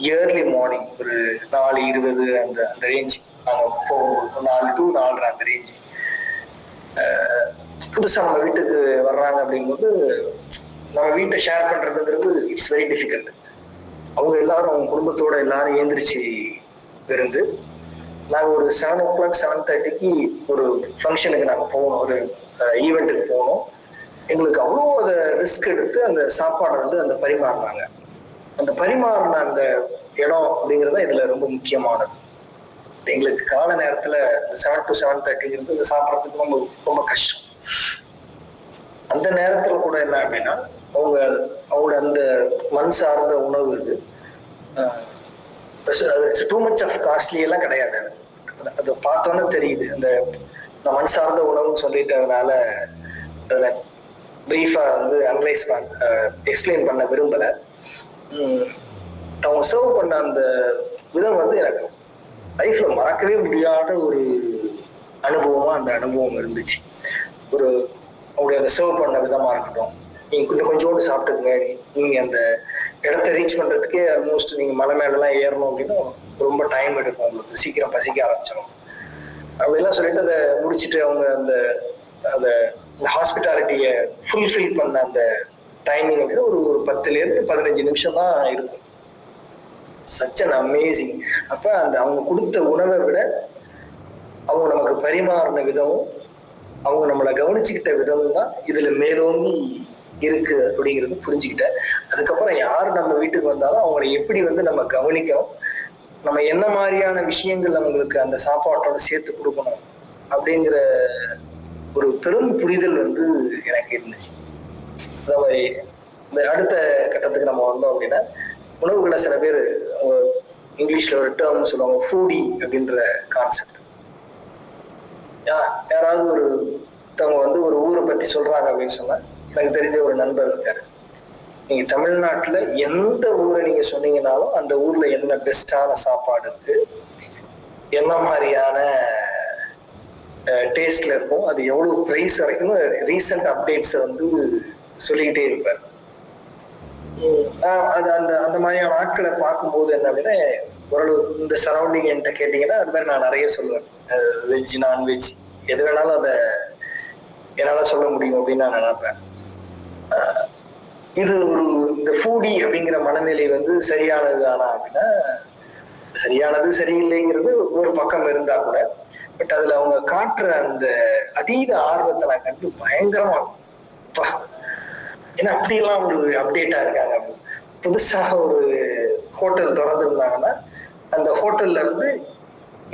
இயர்லி மார்னிங் ஒரு 4:20 அந்த அந்த ரேஞ்ச் நாங்கள் போகும்போது 4 to 4:30 அந்த ரேஞ்ச் புதுசாக நம்ம வீட்டுக்கு வர்றாங்க அப்படிங்கும்போது நம்ம வீட்டை ஷேர் பண்ணுறதுங்கிறது இட்ஸ் வெரி டிஃபிகல்ட். அவங்க எல்லாரும் அவங்க குடும்பத்தோட எல்லாரும் ஏந்திரிச்சு இருந்து நாங்கள் ஒரு 7 o'clock 7:30க்கு ஒரு ஃபங்க்ஷனுக்கு நாங்கள் போகணும், ஒரு ஈவெண்ட்டுக்கு போகணும். எங்களுக்கு அவ்வளோ அதை ரிஸ்க் எடுத்து அந்த சாப்பாடை வந்து அந்த பரிமாறினாங்க. அந்த பரிமாறின அந்த இடம் அப்படிங்கிறது இதில் ரொம்ப முக்கியமானது. எங்களுக்கு கால நேரத்தில் இந்த 7 to 7:30ங்கிறது இந்த சாப்பிட்றதுக்கு ரொம்ப ரொம்ப கஷ்டம். அந்த நேரத்தில் கூட என்ன அப்படின்னா அவங்களோட அந்த மண் சார்ந்த உணவு இது டூ மச் ஆஃப் காஸ்ட்லி எல்லாம் கிடையாது. அதை பார்த்தோன்னே தெரியுது. அந்த மண் சார்ந்த உணவுன்னு சொல்லிட்டதுனால அதில் பிரீஃபாக வந்து அனலைஸ் எக்ஸ்பிளைன் பண்ண விரும்பலை. அவங்க சர்வ் பண்ண அந்த விதம் வந்து எனக்கு லைஃப்பில் மறக்கவே முடியாத ஒரு அனுபவமாக அந்த அனுபவம் இருந்துச்சு. ஒரு அவங்களுடைய அந்த சர்வ் பண்ண விதமாக இருக்கட்டும், நீங்கள் கொஞ்சோண்டு சாப்பிட்டுக்குங்க, நீங்கள் அந்த இடத்த ரீச் பண்ணுறதுக்கே ஆல்மோஸ்ட் நீங்கள் மலை மேலெலாம் ஏறணும் அப்படின்னா ரொம்ப டைம் எடுக்கும், உங்களுக்கு சீக்கிரம் பசிக்க ஆரம்பிச்சிடும் அப்படிலாம் சொல்லிட்டு அதை முடிச்சுட்டு அவங்க அந்த அந்த ஹாஸ்பிட்டாலிட்டியை ஃபுல்ஃபில் பண்ண அந்த டைமிங் அப்படின்னா ஒரு 10 to 15 நிமிஷம் தான் இருக்கும். Such an amazing. அப்போ அந்த அவங்க கொடுத்த உணவை விட அவங்க நமக்கு பரிமாறின விதமும் அவங்க நம்மளை கவனிச்சுக்கிட்ட விதமும் தான் இதுல மேலோங்கி இருக்கு அப்படிங்கிறது புரிஞ்சுக்கிட்டேன். அதுக்கப்புறம் யார் நம்ம வீட்டுக்கு வந்தாலும் அவங்களை எப்படி வந்து நம்ம கவனிக்கணும், நம்ம என்ன மாதிரியான விஷயங்கள் அவங்களுக்கு அந்த சாப்பாட்டோட சேர்த்து கொடுக்கணும் அப்படிங்கிற ஒரு பெரும் புரிதல் வந்து எனக்கு இருந்துச்சு. அந்த மாதிரி இந்த அடுத்த கட்டத்துக்கு நம்ம வந்தோம் அப்படின்னா உணவுகளை சில பேர் அவங்க இங்கிலீஷ்ல ஒரு டேர்ம் சொல்லுவாங்க, ஃபூடி அப்படின்ற கான்செப்ட். யாராவது ஒருத்தவங்க வந்து ஒரு ஊரை பத்தி சொல்றாங்க அப்படின்னு சொன்னா, எனக்கு தெரிஞ்ச ஒரு நண்பர் இருக்காரு, நீங்க தமிழ்நாட்டுல எந்த ஊரை நீங்க சொன்னீங்கன்னாலும் அந்த ஊர்ல என்ன பெஸ்டான சாப்பாடு இருக்கு, என்ன மாதிரியான டேஸ்ட்ல இருக்கும், அது எவ்வளவு பிரைஸ் வரைக்கும் ரீசெண்ட் அப்டேட்ஸை வந்து சொல்லிக்கிட்டே இருப்பார். அது அந்த அந்த மாதிரியான ஆட்களை பார்க்கும்போது என்ன அப்படின்னா, ஓரளவு இந்த சரௌண்டிங் என்கிட்ட கேட்டீங்கன்னா அது மாதிரி நான் நிறைய சொல்லுவேன். வெஜ் நான்வெஜ் எது வேணாலும் அதை என்னால் சொல்ல முடியும் அப்படின்னு நான் நினைப்பேன். இது ஒரு இந்த ஃபூடி அப்படிங்கிற மனநிலை வந்து சரியானது தானா அப்படின்னா, சரியானது சரியில்லைங்கிறது ஒரு பக்கம் இருந்தா கூட, பட் அதுல அவங்க காட்டுற அந்த அதீத ஆர்வத்தை நான் கண்டு பயங்கரமா ஏன்னா அப்படியெல்லாம் ஒரு அப்டேட்டா இருக்காங்க. புதுசா ஒரு ஹோட்டல் திறந்துருந்தாங்கன்னா அந்த ஹோட்டல்ல வந்து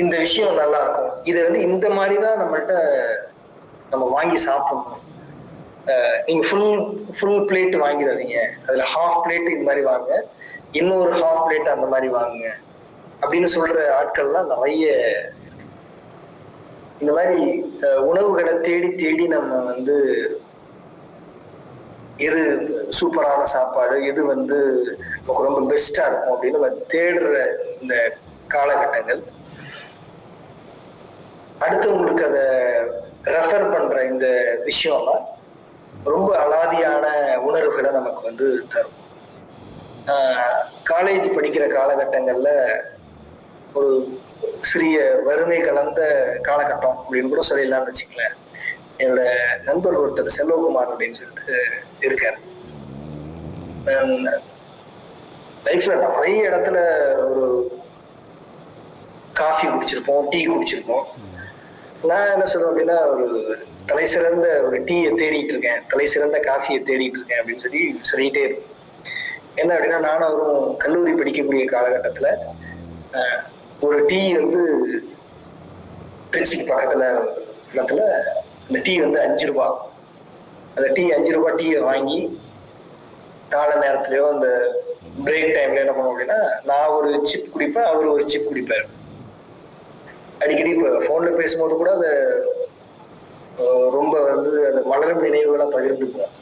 இந்த விஷயம் நல்லா இருக்கும், இதை வந்து இந்த மாதிரிதான் நம்மள்ட்ட நம்ம வாங்கி சாப்பிடணும், நீங்க ஃபுல் பிளேட் வாங்கிடாதீங்க, அதுல ஹாஃப் பிளேட் இது மாதிரி வாங்க, இன்னொரு ஹாஃப் பிளேட் அந்த மாதிரி வாங்குங்க அப்படின்னு சொல்ற ஆட்கள்லாம் நிறைய. இந்த மாதிரி உணவுகளை தேடி தேடி நம்ம வந்து எது சூப்பரான சாப்பாடு, எது வந்து நமக்கு ரொம்ப பெஸ்டா இருக்கும் அப்படின்னு நம்ம தேடுற இந்த காலகட்டங்கள், அடுத்தவங்களுக்கு அதை ரெஃபர் பண்ற இந்த விஷயம்லாம் ரொம்ப அலாதியான உணர்வுகளை நமக்கு வந்து தரும். காலேஜ் படிக்கிற காலகட்டங்கள்ல ஒரு சிறிய வறுமை கலந்த காலகட்டம் அப்படின்னு கூட சொல்லிடலாம்னு வச்சுக்கலேன். என்னோட நண்பர் ஒருத்தர் செல்வகுமார் அப்படின்னு சொல்லிட்டு இருக்காரு. லைஃப்ல நிறைய இடத்துல ஒரு காஃபி குடிச்சிருப்போம், டீ குடிச்சிருப்போம். நான் என்ன சொல்லுவேன் அப்படின்னா, ஒரு தலை சிறந்த ஒரு டீயை தேடிட்டு இருக்கேன், தலை சிறந்த காஃபியை தேடிட்டு இருக்கேன் அப்படின்னு சொல்லிட்டே இருக்கும். என்ன அப்படின்னா, நானும் அவரும் கல்லூரி படிக்கக்கூடிய காலகட்டத்துல ஒரு டீ வந்து திருச்சிக்கு பக்கத்துல இடத்துல அந்த டீ வந்து 5 ரூபா. அந்த டீ 5 ரூபா டீயை வாங்கி காலை நேரத்துலயோ அந்த பிரேக் டைம்ல என்ன பண்ணுவோம் அப்படின்னா, நான் ஒரு சிப் குடிப்பேன், அவர் ஒரு சிப் குடிப்பாரு. அடிக்கடி இப்போ ஃபோன்ல பேசும்போது கூட அதை ரொம்ப வந்து அந்த மலரும் நினைவுகளை பகிர்ந்துக்குவோம்.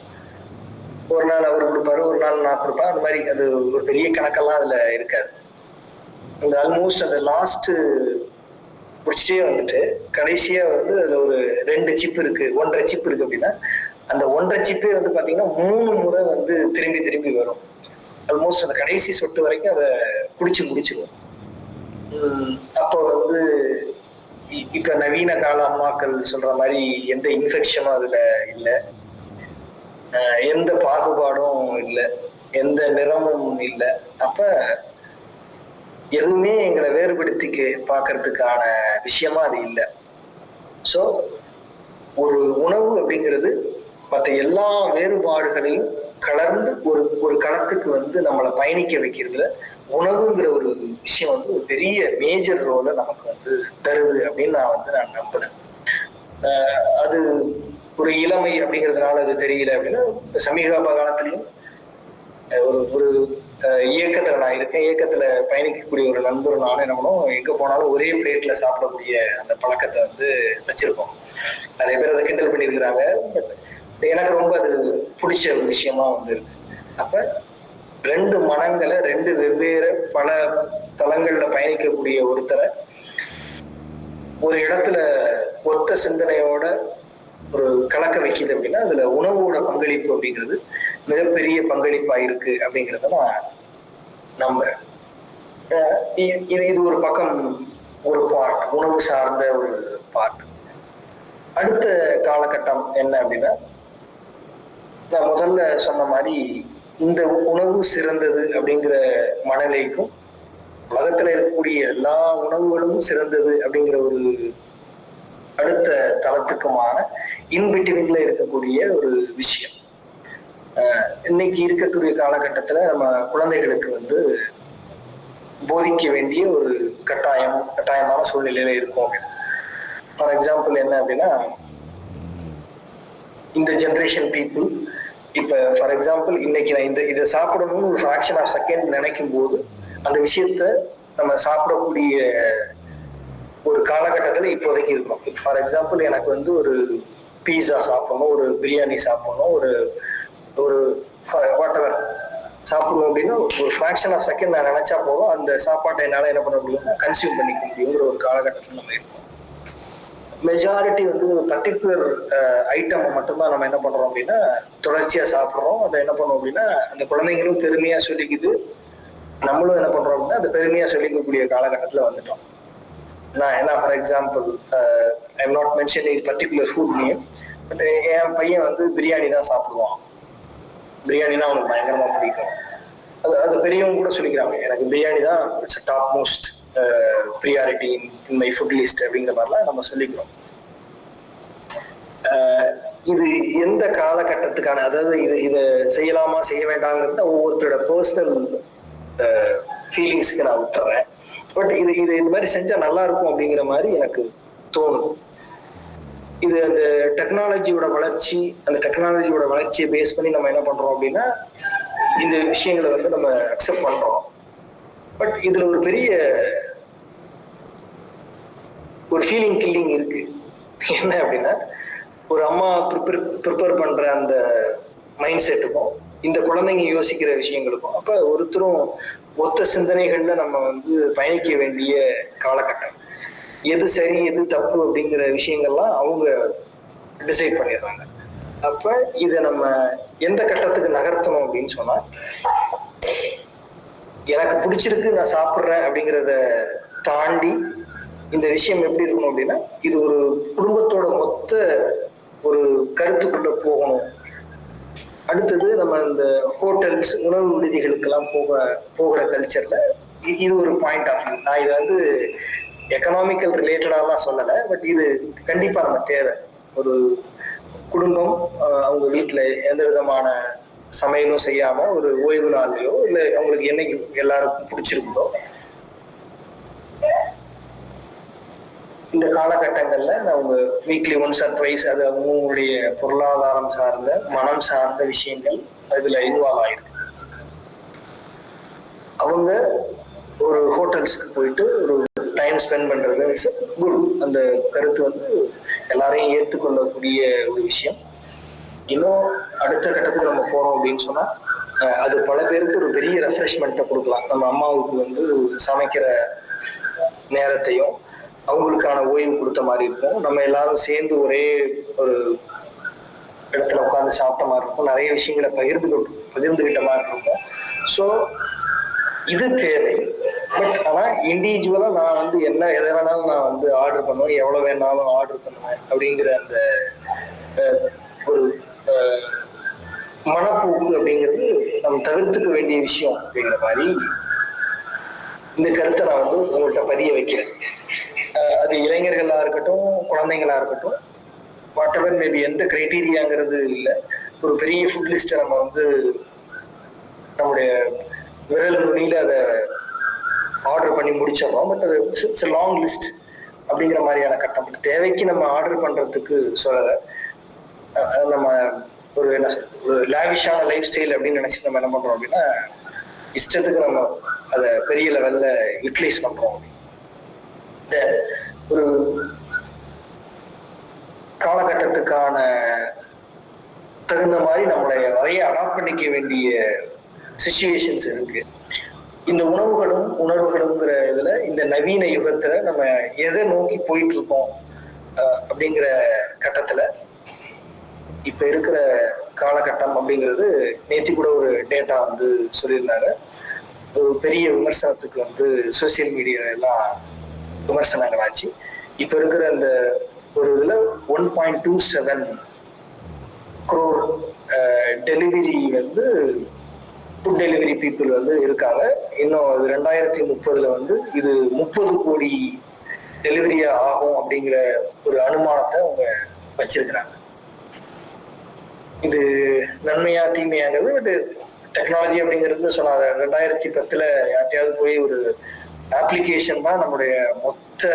ஒரு நாள் அவர் கொடுப்பாரு, ஒரு நாள் நான் கொடுப்பேன். அந்த மாதிரி அது ஒரு பெரிய கணக்கெல்லாம் அதுல இருக்காது. அந்த ஆல்மோஸ்ட் அந்த லாஸ்ட் முடிச்சுட்டே வந்துட்டு கடைசியா வந்து அதுல ஒரு 2 சிப் இருக்கு, 1.5 சிப் இருக்கு அப்படின்னா, அந்த 1.5 சிப்பே வந்து பாத்தீங்கன்னா 3 முறை வந்து திரும்பி திரும்பி வரும். ஆல்மோஸ்ட் அந்த கடைசி சொட்டு வரைக்கும் அதை குடிச்சு முடிச்சிருவோம். அப்போ வந்து இப்ப நவீன கால அம்மாக்கள் சொல்ற மாதிரி எந்த இன்ஃபெக்ஷனும் அதுல இல்லை, எந்த பாகுபாடும் இல்லை, எந்த நிறமும் இல்லை. அப்ப எதுவுமே எங்களை வேறுபடுத்தி பார்க்கறதுக்கான விஷயமா அது இல்லை. ஸோ ஒரு உணவு அப்படிங்கிறது மற்ற எல்லா வேறுபாடுகளையும் கலர்ந்து ஒரு களத்துக்கு வந்து நம்மளை பயணிக்க வைக்கிறதுல உணவுங்கிற ஒரு விஷயம் வந்து ஒரு பெரிய மேஜர் ரோலை நமக்கு வந்து தருது அப்படின்னு நான் நம்புறேன். அது ஒரு இளமை அப்படிங்கிறதுனால அது தெரியல அப்படின்னா, சமீப காலத்திலையும் ஒரு ஒரு இயக்கத்துல நான் இருக்கேன். இயக்கத்துல பயணிக்கக்கூடிய ஒரு நண்பர் நானும் என்ன பண்ணுவோம், எங்க போனாலும் ஒரே பிளேட்ல சாப்பிடக்கூடிய அந்த பழக்கத்தை வந்து வச்சிருக்கோம். நிறைய பேர் அதை கிண்டல் பண்ணியிருக்கிறாங்க. பட் எனக்கு ரொம்ப அது பிடிச்ச ஒரு விஷயமா வந்து இருக்கு. அப்ப 2 மனங்களை 2 வெவ்வேறு பல தளங்கள்ல பயணிக்கக்கூடிய ஒருத்தரை ஒரு இடத்துல ஒத்த சிந்தனையோட ஒரு கலக்க வைக்குது அப்படின்னா, அதுல உணவோட பங்களிப்பு அப்படிங்கிறது மிகப்பெரிய பங்களிப்பா இருக்கு அப்படிங்கிறத நான் நம்புறேன். இது ஒரு பக்கம் ஒரு பார்ட், உணவு சார்ந்த ஒரு பார்ட். அடுத்த காலகட்டம் என்ன அப்படின்னா, நான் முதல்ல சொன்ன மாதிரி இந்த உணவு சிறந்தது அப்படிங்கிற மனநிலைக்கும் உலகத்துல இருக்கக்கூடிய எல்லா உணவுகளும் சிறந்தது அப்படிங்கிற ஒரு அடுத்த தளத்துக்குமான இன்பிட்வீன்ல இருக்கக்கூடிய ஒரு விஷயம். இன்னைக்கு இருக்கக்கூடிய காலகட்டத்துல நம்ம குழந்தைகளுக்கு வந்து போதிக்க வேண்டிய ஒரு கட்டாயமான சூழ்நிலையில இருக்கும். ஃபார் எக்ஸாம்பிள் என்ன அப்படின்னா, இந்த ஜென்ரேஷன் பீப்புள் இப்ப ஃபார் எக்ஸாம்பிள் இன்னைக்கு நான் இதை சாப்பிடணும்னு ஒரு ஃபிராக்ஷன் ஆஃப் செகண்ட் நினைக்கும் போது அந்த விஷயத்த நம்ம சாப்பிடக்கூடிய ஒரு காலகட்டத்துல இப்போதைக்கு இருக்கோம். ஃபார் எக்ஸாம்பிள் எனக்கு வந்து ஒரு பீஸா சாப்பிடணும், ஒரு பிரியாணி சாப்பிடணும், ஒரு ஒரு வாட் எவர் சாப்பிடணும் அப்படின்னா ஒரு ஃபிராக்ஷன் ஆஃப் செகண்ட் நான் நினைச்சா போதும் அந்த சாப்பாட்டை என்னால என்ன பண்ண முடியும்னா கன்சியூம் பண்ணிக்க முடியுங்கிற ஒரு காலகட்டத்தில் நம்ம இருக்கோம். மெஜாரிட்டி வந்து ஒரு பர்டிகுலர் ஐட்டம் மட்டும்தான் நம்ம என்ன பண்றோம் அப்படின்னா தொடர்ச்சியா சாப்பிட்றோம். அதை என்ன பண்ணோம் அப்படின்னா அந்த குழந்தைங்களும் பெருமையா சொல்லிக்குது, நம்மளும் என்ன பண்றோம் அப்படின்னா அந்த பெருமையா சொல்லிக்கக்கூடிய காலகட்டத்தில் வந்துட்டோம். நான் என்ன for example I am not mentioning particular food name, but என் பையன் வந்து பிரியாணி தான் சாப்பிடுவான். பிரியாணினா அவனுக்கு பயங்கரமா பிடிக்கும். அது பெரியவங்க கூட சொல்லிக்கிறாங்க, எனக்கு பிரியாணி தான் it's top most priority in my foot list அப்படிங்கிற மாதிரிலாம் நம்ம சொல்லிக்கிறோம். இது எந்த காலகட்டத்துக்கான, அதாவது இதை செய்யலாமா செய்ய வேண்டாங்கிறத ஒவ்வொருத்தரோட பர்சனல் ஃபீலிங்ஸ்க்கு நான் விட்டுறேன். பட் இது மாதிரி செஞ்சா நல்லா இருக்கும் அப்படிங்கிற மாதிரி எனக்கு தோணுது. இது அந்த டெக்னாலஜியோட வளர்ச்சியை பேஸ் பண்ணி நம்ம என்ன பண்றோம் அப்படின்னா இந்த விஷயங்களை வந்து நம்ம அக்செப்ட் பண்றோம். பட் இதுல ஒரு பெரிய ஒரு ஃபீலிங் கில்லிங் இருக்கு. என்ன அப்படின்னா, ஒரு அம்மா ப்ரிப்பேர் பண்ற அந்த மைண்ட் செட்டுக்கும் இந்த குழந்தைங்க யோசிக்கிற விஷயங்களுக்கும் அப்ப ஒருத்தரும் ஒத்த சிந்தனைகள்ல நம்ம வந்து பயணிக்க வேண்டிய காலகட்டம். எது சரி எது தப்பு அப்படிங்கிற விஷயங்கள்லாம் அவங்க டிசைட் பண்ணிடுறாங்க. அப்ப இதை நம்ம எந்த கட்டத்துக்கு நகர்த்தணும் அப்படின்னு சொன்னா, எனக்கு பிடிச்சிருக்கு நான் சாப்பிட்றேன் அப்படிங்கிறத தாண்டி இந்த விஷயம் எப்படி இருக்கணும் அப்படின்னா, இது ஒரு குடும்பத்தோட மொத்த ஒரு கருத்துக்குள்ள போகணும். அடுத்தது நம்ம இந்த ஹோட்டல்ஸ் உணவு விடுதிகளுக்கெல்லாம் போகிற கல்ச்சர்ல இது ஒரு பாயிண்ட் ஆஃப் வியூ. நான் இதை வந்து எக்கனாமிக்கல் ரிலேட்டடாலாம் சொல்லலை, பட் இது கண்டிப்பா நம்ம தேவை. ஒரு குடும்பம் அவங்க வீட்டில் எந்த விதமான சமையலும் செய்யாம ஒரு ஓய்வு நாள்லையோ இல்லை அவங்களுக்கு என்னைக்கு எல்லாருக்கும் பிடிச்சிருக்குதோ இந்த காலகட்டங்கள்ல அவங்க வீக்லி ஒன்ஸ் ஆர் ட்வைஸ் அது அவங்களுடைய பொருளாதாரம் சார்ந்த மனம் சார்ந்த விஷயங்கள் அதுல இன்வால்வ் ஆயிருக்கு. அவங்க ஒரு ஹோட்டல்ஸ்க்கு போயிட்டு ஒரு டைம் ஸ்பெண்ட் பண்றது குட். அந்த கருத்து வந்து எல்லாரையும் ஏற்றுக்கொள்ளக்கூடிய ஒரு விஷயம். இன்னும் அடுத்த கட்டத்துக்கு நம்ம போறோம் அப்படின்னு சொன்னா அது பல பேருக்கு ஒரு பெரிய ரெஃப்ரெஷ்மெண்ட்டை கொடுக்கலாம். நம்ம அம்மாவுக்கு வந்து சமைக்கிற நேரத்தையும் அவங்களுக்கான ஓய்வு கொடுத்த மாதிரி இருக்கும். நம்ம எல்லாரும் சேர்ந்து ஒரே ஒரு இடத்துல உட்காந்து சாப்பிட்ட மாதிரி இருக்கும். நிறைய விஷயங்களை பகிர்ந்துகிட்ட மாதிரி இருக்கும். ஸோ இது தேவை. பட் ஆனா இண்டிவிஜுவலா நான் வந்து எதை வேணாலும் நான் வந்து ஆர்டர் பண்ணுவேன், எவ்வளவு வேணாலும் ஆர்டர் பண்ணுவேன் அப்படிங்கிற அந்த ஒரு மனப்போக்கு அப்படிங்கிறது நம்ம தவிர்த்துக்க வேண்டிய விஷயம் அப்படிங்கிற மாதிரி இந்த கருத்தை நான் வந்து உங்கள்கிட்ட பதிய வைக்கிறேன். அது இளைஞர்களா இருக்கட்டும், குழந்தைங்களா இருக்கட்டும், வாட் எவர் மேபி, எந்த கிரைட்டீரியாங்கிறது இல்லை. ஒரு பெரிய ஃபுட் லிஸ்ட்டை நம்ம வந்து நம்முடைய விரல் நுனியில அதை ஆர்டர் பண்ணி முடிச்சிடறோம். பட் அது இட்ஸ் லாங் லிஸ்ட் அப்படிங்கிற மாதிரியான கட்டம். தேவைக்கு நம்ம ஆர்டர் பண்றதுக்கு சொல்லலை. நம்ம ஒரு என்ன ஒரு லேவிஷான லைஃப் ஸ்டைல் அப்படின்னு நினைச்சு நம்ம என்ன பண்றோம் அப்படின்னா இஷ்டத்துக்கு நம்ம அதை பெரிய லெவல்ல யூட்டிலைஸ் பண்றோம். ஒரு காலகட்டத்துக்கான தகுந்த மாதிரி நம்மளை நிறைய அடாப்ட் பண்ணிக்க வேண்டிய சிச்சுவேஷன்ஸ் இருக்கு. இந்த உணவுகளும் உணர்வுகளுங்கிற இதுல இந்த நவீன யுகத்துல நம்ம எதை நோக்கி போயிட்டு இருக்கோம் அப்படிங்கிற கட்டத்துல இப்ப இருக்கிற காலகட்டம் அப்படிங்கிறது நேற்று கூட ஒரு டேட்டா வந்து சொல்லியிருந்தாங்க. ஒரு பெரிய விமர்சனத்துக்கு வந்து சோசியல் மீடியா எல்லாம் விமர்சனங்கள் ஆச்சு. இப்ப இருக்கிற அந்த ஒரு இதுல 1.27 crore டெலிவரி வந்து ஃபுட் டெலிவரி பீப்புள் வந்து இருக்காங்க. இன்னும் 2030 வந்து இது 30 கோடி டெலிவரியா ஆகும் அப்படிங்கிற ஒரு அனுமானத்தை அவங்க வச்சிருக்கிறாங்க. இது நன்மையா தீமையாங்கிறது பட் டெக்னாலஜி அப்படிங்கிறது சொன்னாங்க. 2010 யார்ட்டையாவது போய் ஒரு அப்ளிகேஷன் தான் நம்முடைய மொத்த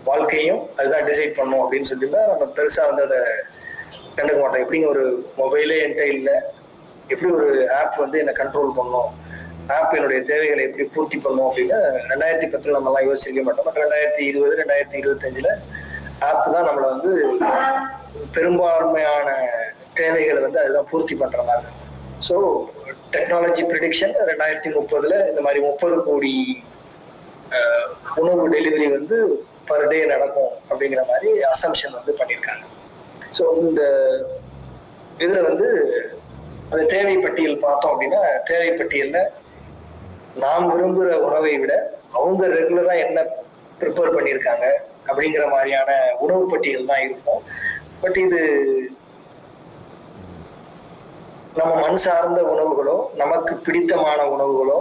வாழ்க்கையும் அதுதான் டிசைட் பண்ணும் அப்படின்னு சொல்லியிருந்தா நம்ம பெருசா வந்து அதை கண்டுக்க மாட்டோம். எப்படிங்க ஒரு மொபைலே என்கிட்ட இல்லை, எப்படி ஒரு ஆப் வந்து என்னை கண்ட்ரோல் பண்ணும், ஆப் என்னுடைய தேவைகளை எப்படி பூர்த்தி பண்ணும் அப்படின்னு 2010 நம்ம எல்லாம் யோசிக்க மாட்டோம். பட் 2020 2025 ஆப் தான் நம்மளை வந்து பெரும்பான்மையான தேவைகளை வந்து அதுதான் பூர்த்தி பண்ற மாதிரி. ஸோ டெக்னாலஜி ப்ரிடிக்ஷன் 2030 இந்த மாதிரி 30 கோடி உணவு டெலிவரி வந்து பர் டே நடக்கும் அப்படிங்கிற மாதிரி அசம்ஷன் வந்து பண்ணியிருக்காங்க. ஸோ இந்த இதுல வந்து அந்த தேவை பட்டியல் பார்த்தோம் அப்படின்னா தேவை பட்டியல்ல நாம் விரும்புகிற உணவை விட அவங்க ரெகுலரா என்ன ப்ரிப்பேர் பண்ணியிருக்காங்க அப்படிங்கிற மாதிரியான உணவு பட்டியல் தான் இருக்கும். பட் இது நம்ம மண் சார்ந்த உணவுகளோ நமக்கு பிடித்தமான உணவுகளோ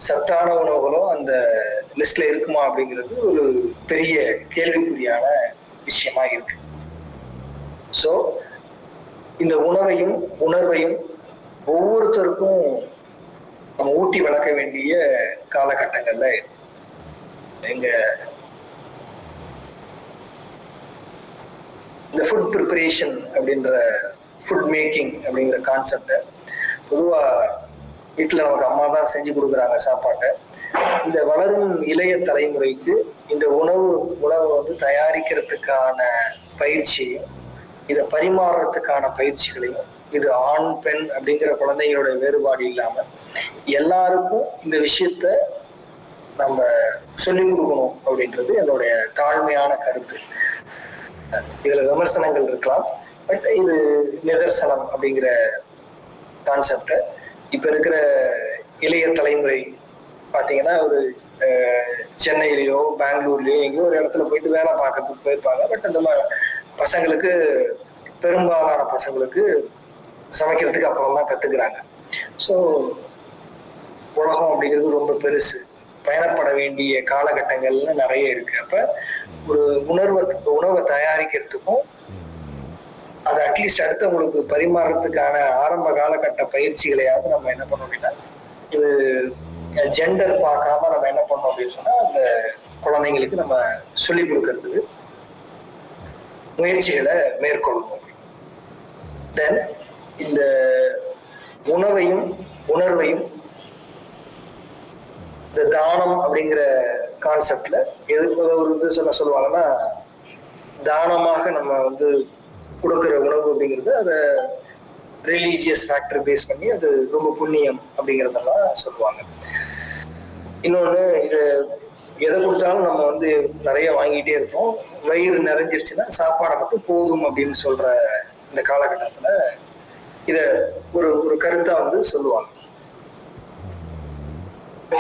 சத்தான உணவுகளோ அந்த லிஸ்ட்ல இருக்குமா அப்படிங்கிறது ஒரு பெரிய கேள்விக்குறியான விஷயமா இருக்கு. ஸோ இந்த உணவையும் உணர்வையும் ஒவ்வொருத்தருக்கும் நம்ம ஊட்டி வளர்க்க வேண்டிய காலகட்டங்கள்ல எங்க இந்த ஃபுட் ப்ரிப்பரேஷன் அப்படின்ற ஃபுட் மேக்கிங் அப்படிங்கிற கான்செப்டை பொதுவாக வீட்டில் நமக்கு அம்மா தான் செஞ்சு கொடுக்குறாங்க சாப்பாட்டை. இந்த வளரும் இளைய தலைமுறைக்கு இந்த உணவை வந்து தயாரிக்கிறதுக்கான பயிற்சியையும் இதை பரிமாறுறதுக்கான பயிற்சிகளையும் இது ஆண் பெண் அப்படிங்கிற குழந்தைங்களோட வேறுபாடு இல்லாம எல்லாருக்கும் இந்த விஷயத்த நம்ம சொல்லிக் கொடுக்கணும் அப்படின்றது என்னுடைய தாழ்மையான கருத்து. இதுல விமர்சனங்கள் இருக்கலாம், பட் இது நிதர்சனம் அப்படிங்கிற கான்செப்ட இப்ப இருக்கிற இளைய தலைமுறை பாத்தீங்கன்னா ஒரு சென்னையிலயோ பெங்களூர்லயோ எங்கேயோ ஒரு இடத்துல போயிட்டு வேலை பார்க்கறதுக்கு போயிருப்பாங்க. பட் அந்த பசங்களுக்கு பெரும்பாலான பசங்களுக்கு சமைக்கிறதுக்கு அப்புறம் தான் கத்துக்கிறாங்க. ஸோ உலகம் அப்படிங்கிறது ரொம்ப பெருசு, பயணப்பட வேண்டிய காலகட்டங்கள்ல நிறைய இருக்கு. அப்ப ஒரு உணவை தயாரிக்கிறதுக்கும் அது அட்லீஸ்ட் அடுத்தவங்களுக்கு பரிமாறத்துக்கான ஆரம்ப காலகட்ட பயிற்சிகளையாவது நம்ம என்ன பண்ணோம் அப்படின்னா இது ஜெண்டர் பார்க்காம நம்ம என்ன பண்ணோம் அப்படின்னு சொன்னா அந்த குழந்தைங்களுக்கு நம்ம சொல்லிக் கொடுக்கறதுக்கு முயற்சிகளை மேற்கொள்ளணும். தென் இந்த உணவையும் உணர்வையும் இந்த தானம் அப்படிங்கிற கான்செப்ட்ல எதுக்கு ஒரு இது சொல்லுவாங்கன்னா, தானமாக நம்ம வந்து கொடுக்குற உணவு அப்படிங்கிறது அதை ரிலீஜியஸ் ஃபேக்டர் பேஸ் பண்ணி அது ரொம்ப புண்ணியம் அப்படிங்கிறதெல்லாம் சொல்லுவாங்க. இன்னொன்று, இது எதை கொடுத்தாலும் நம்ம வந்து நிறைய வாங்கிட்டே இருப்போம், வயிறு நிறைஞ்சிருச்சுன்னா சாப்பாடை மட்டும் போதும் அப்படின்னு சொல்ற இந்த காலகட்டத்தில் இதை ஒரு ஒரு கருத்தா வந்து சொல்லுவாங்க.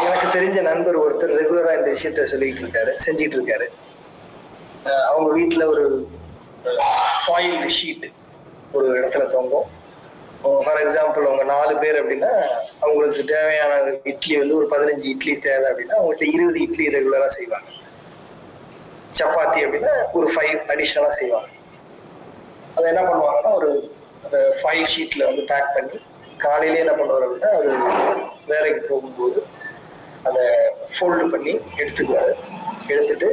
எனக்கு தெரிஞ்ச நண்பர் ஒருத்தர் ரெகுலரா இந்த விஷயத்த சொல்லிட்டு இருக்காரு, செஞ்சிட்டு இருக்காரு. அவங்க வீட்டுல ஒரு ஃபாயில் ஷீட் ஒரு இடத்துல தொங்கும். ஃபார் எக்ஸாம்பிள் அவங்க 4 பேர் அப்படின்னா அவங்களுக்கு தேவையான இட்லி வந்து ஒரு 15 இட்லி தேவை அப்படின்னா அவங்கள்ட்ட 20 இட்லி ரெகுலரா செய்வாங்க. சப்பாத்தி அப்படின்னா ஒரு 5 அடிஷனலா செய்வாங்க. அதை என்ன பண்ணுவாங்கன்னா ஒரு அந்த ஃபாயில் ஷீட்ல வந்து பேக் பண்ணி காலையிலே என்ன பண்ணுவார் அப்படின்னா அது வேலைக்கு போகும்போது அதை ஃபோல்டு பண்ணி எடுத்துக்குவாரு. எடுத்துட்டு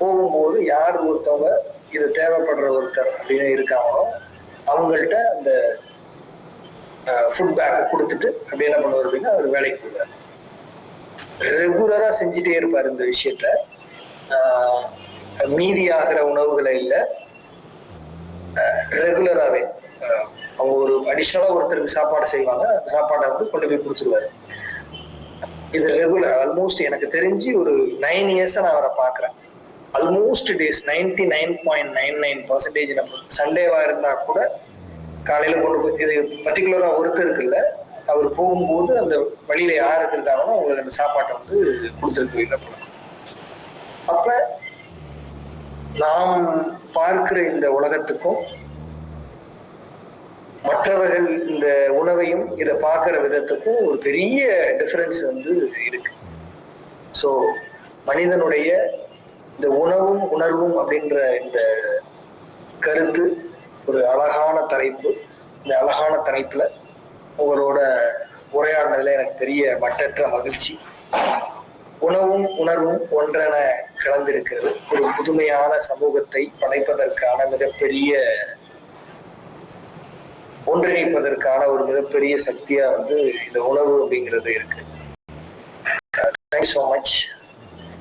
போகும்போது யார் ஒருத்தவங்க இது தேவைப்படுற ஒருத்தர் அப்படின்னு இருக்காங்களோ அவங்கள்ட்ட அந்த ஃபுட் பேக்கை கொடுத்துட்டு அப்படி என்ன பண்ணுவார் அப்படின்னா அவர் வேலைக்கு போவார். ரெகுலரா செஞ்சுட்டே இருப்பார் இந்த விஷயத்த. மீதி ஆகிற உணவுகளை இல்லை, ரெகுலராகவே அவங்க ஒரு அடிஷ்னலா ஒருத்தருக்கு சாப்பாடு செய்வாங்க, சாப்பாடை வந்து கொண்டு போய் கொடுத்துருவாரு. இது ரெகுலர் ஆல்மோஸ்ட் எனக்கு தெரிஞ்சு ஒரு 9 இயர்ஸா நான் அவரை பார்க்குறேன். ஆல்மோஸ்ட் டேஸ் 99.99% சண்டேவா இருந்தா கூட காலையில கொண்டு போய், இது பர்டிகுலரா ஒருத்தருக்கு இல்லை, அவர் போகும்போது அந்த வழியில யாருக்கு இருக்காங்களோ அவங்களுக்கு அந்த சாப்பாட்டை வந்து கொடுத்துருக்கு வீட்டில் போல. அப்ப நாம் பார்க்கிற இந்த உலகத்துக்கும் மற்றவர்கள் இந்த உணவையும் இதை பார்க்கிற விதத்துக்கும் ஒரு பெரிய டிஃபரன்ஸ் வந்து இருக்கு. ஸோ மனிதனுடைய இந்த உணவும் உணர்வும் அப்படின்ற இந்த கருத்து ஒரு அழகான தலைப்பு. இந்த அழகான தலைப்புல உங்களோட உரையாடுனதுல எனக்கு பெரிய மட்டற்ற மகிழ்ச்சி. உணவும் உணர்வும் ஒன்றென கலந்திருக்கிறது. ஒரு புதுமையான சமூகத்தை படைப்பதற்கான மிகப்பெரிய, ஒன்றிணைப்பதற்கான ஒரு மிகப்பெரிய சக்தியா வந்து இந்த உணவு அப்படிங்கிறது இருக்கு. Thanks so much.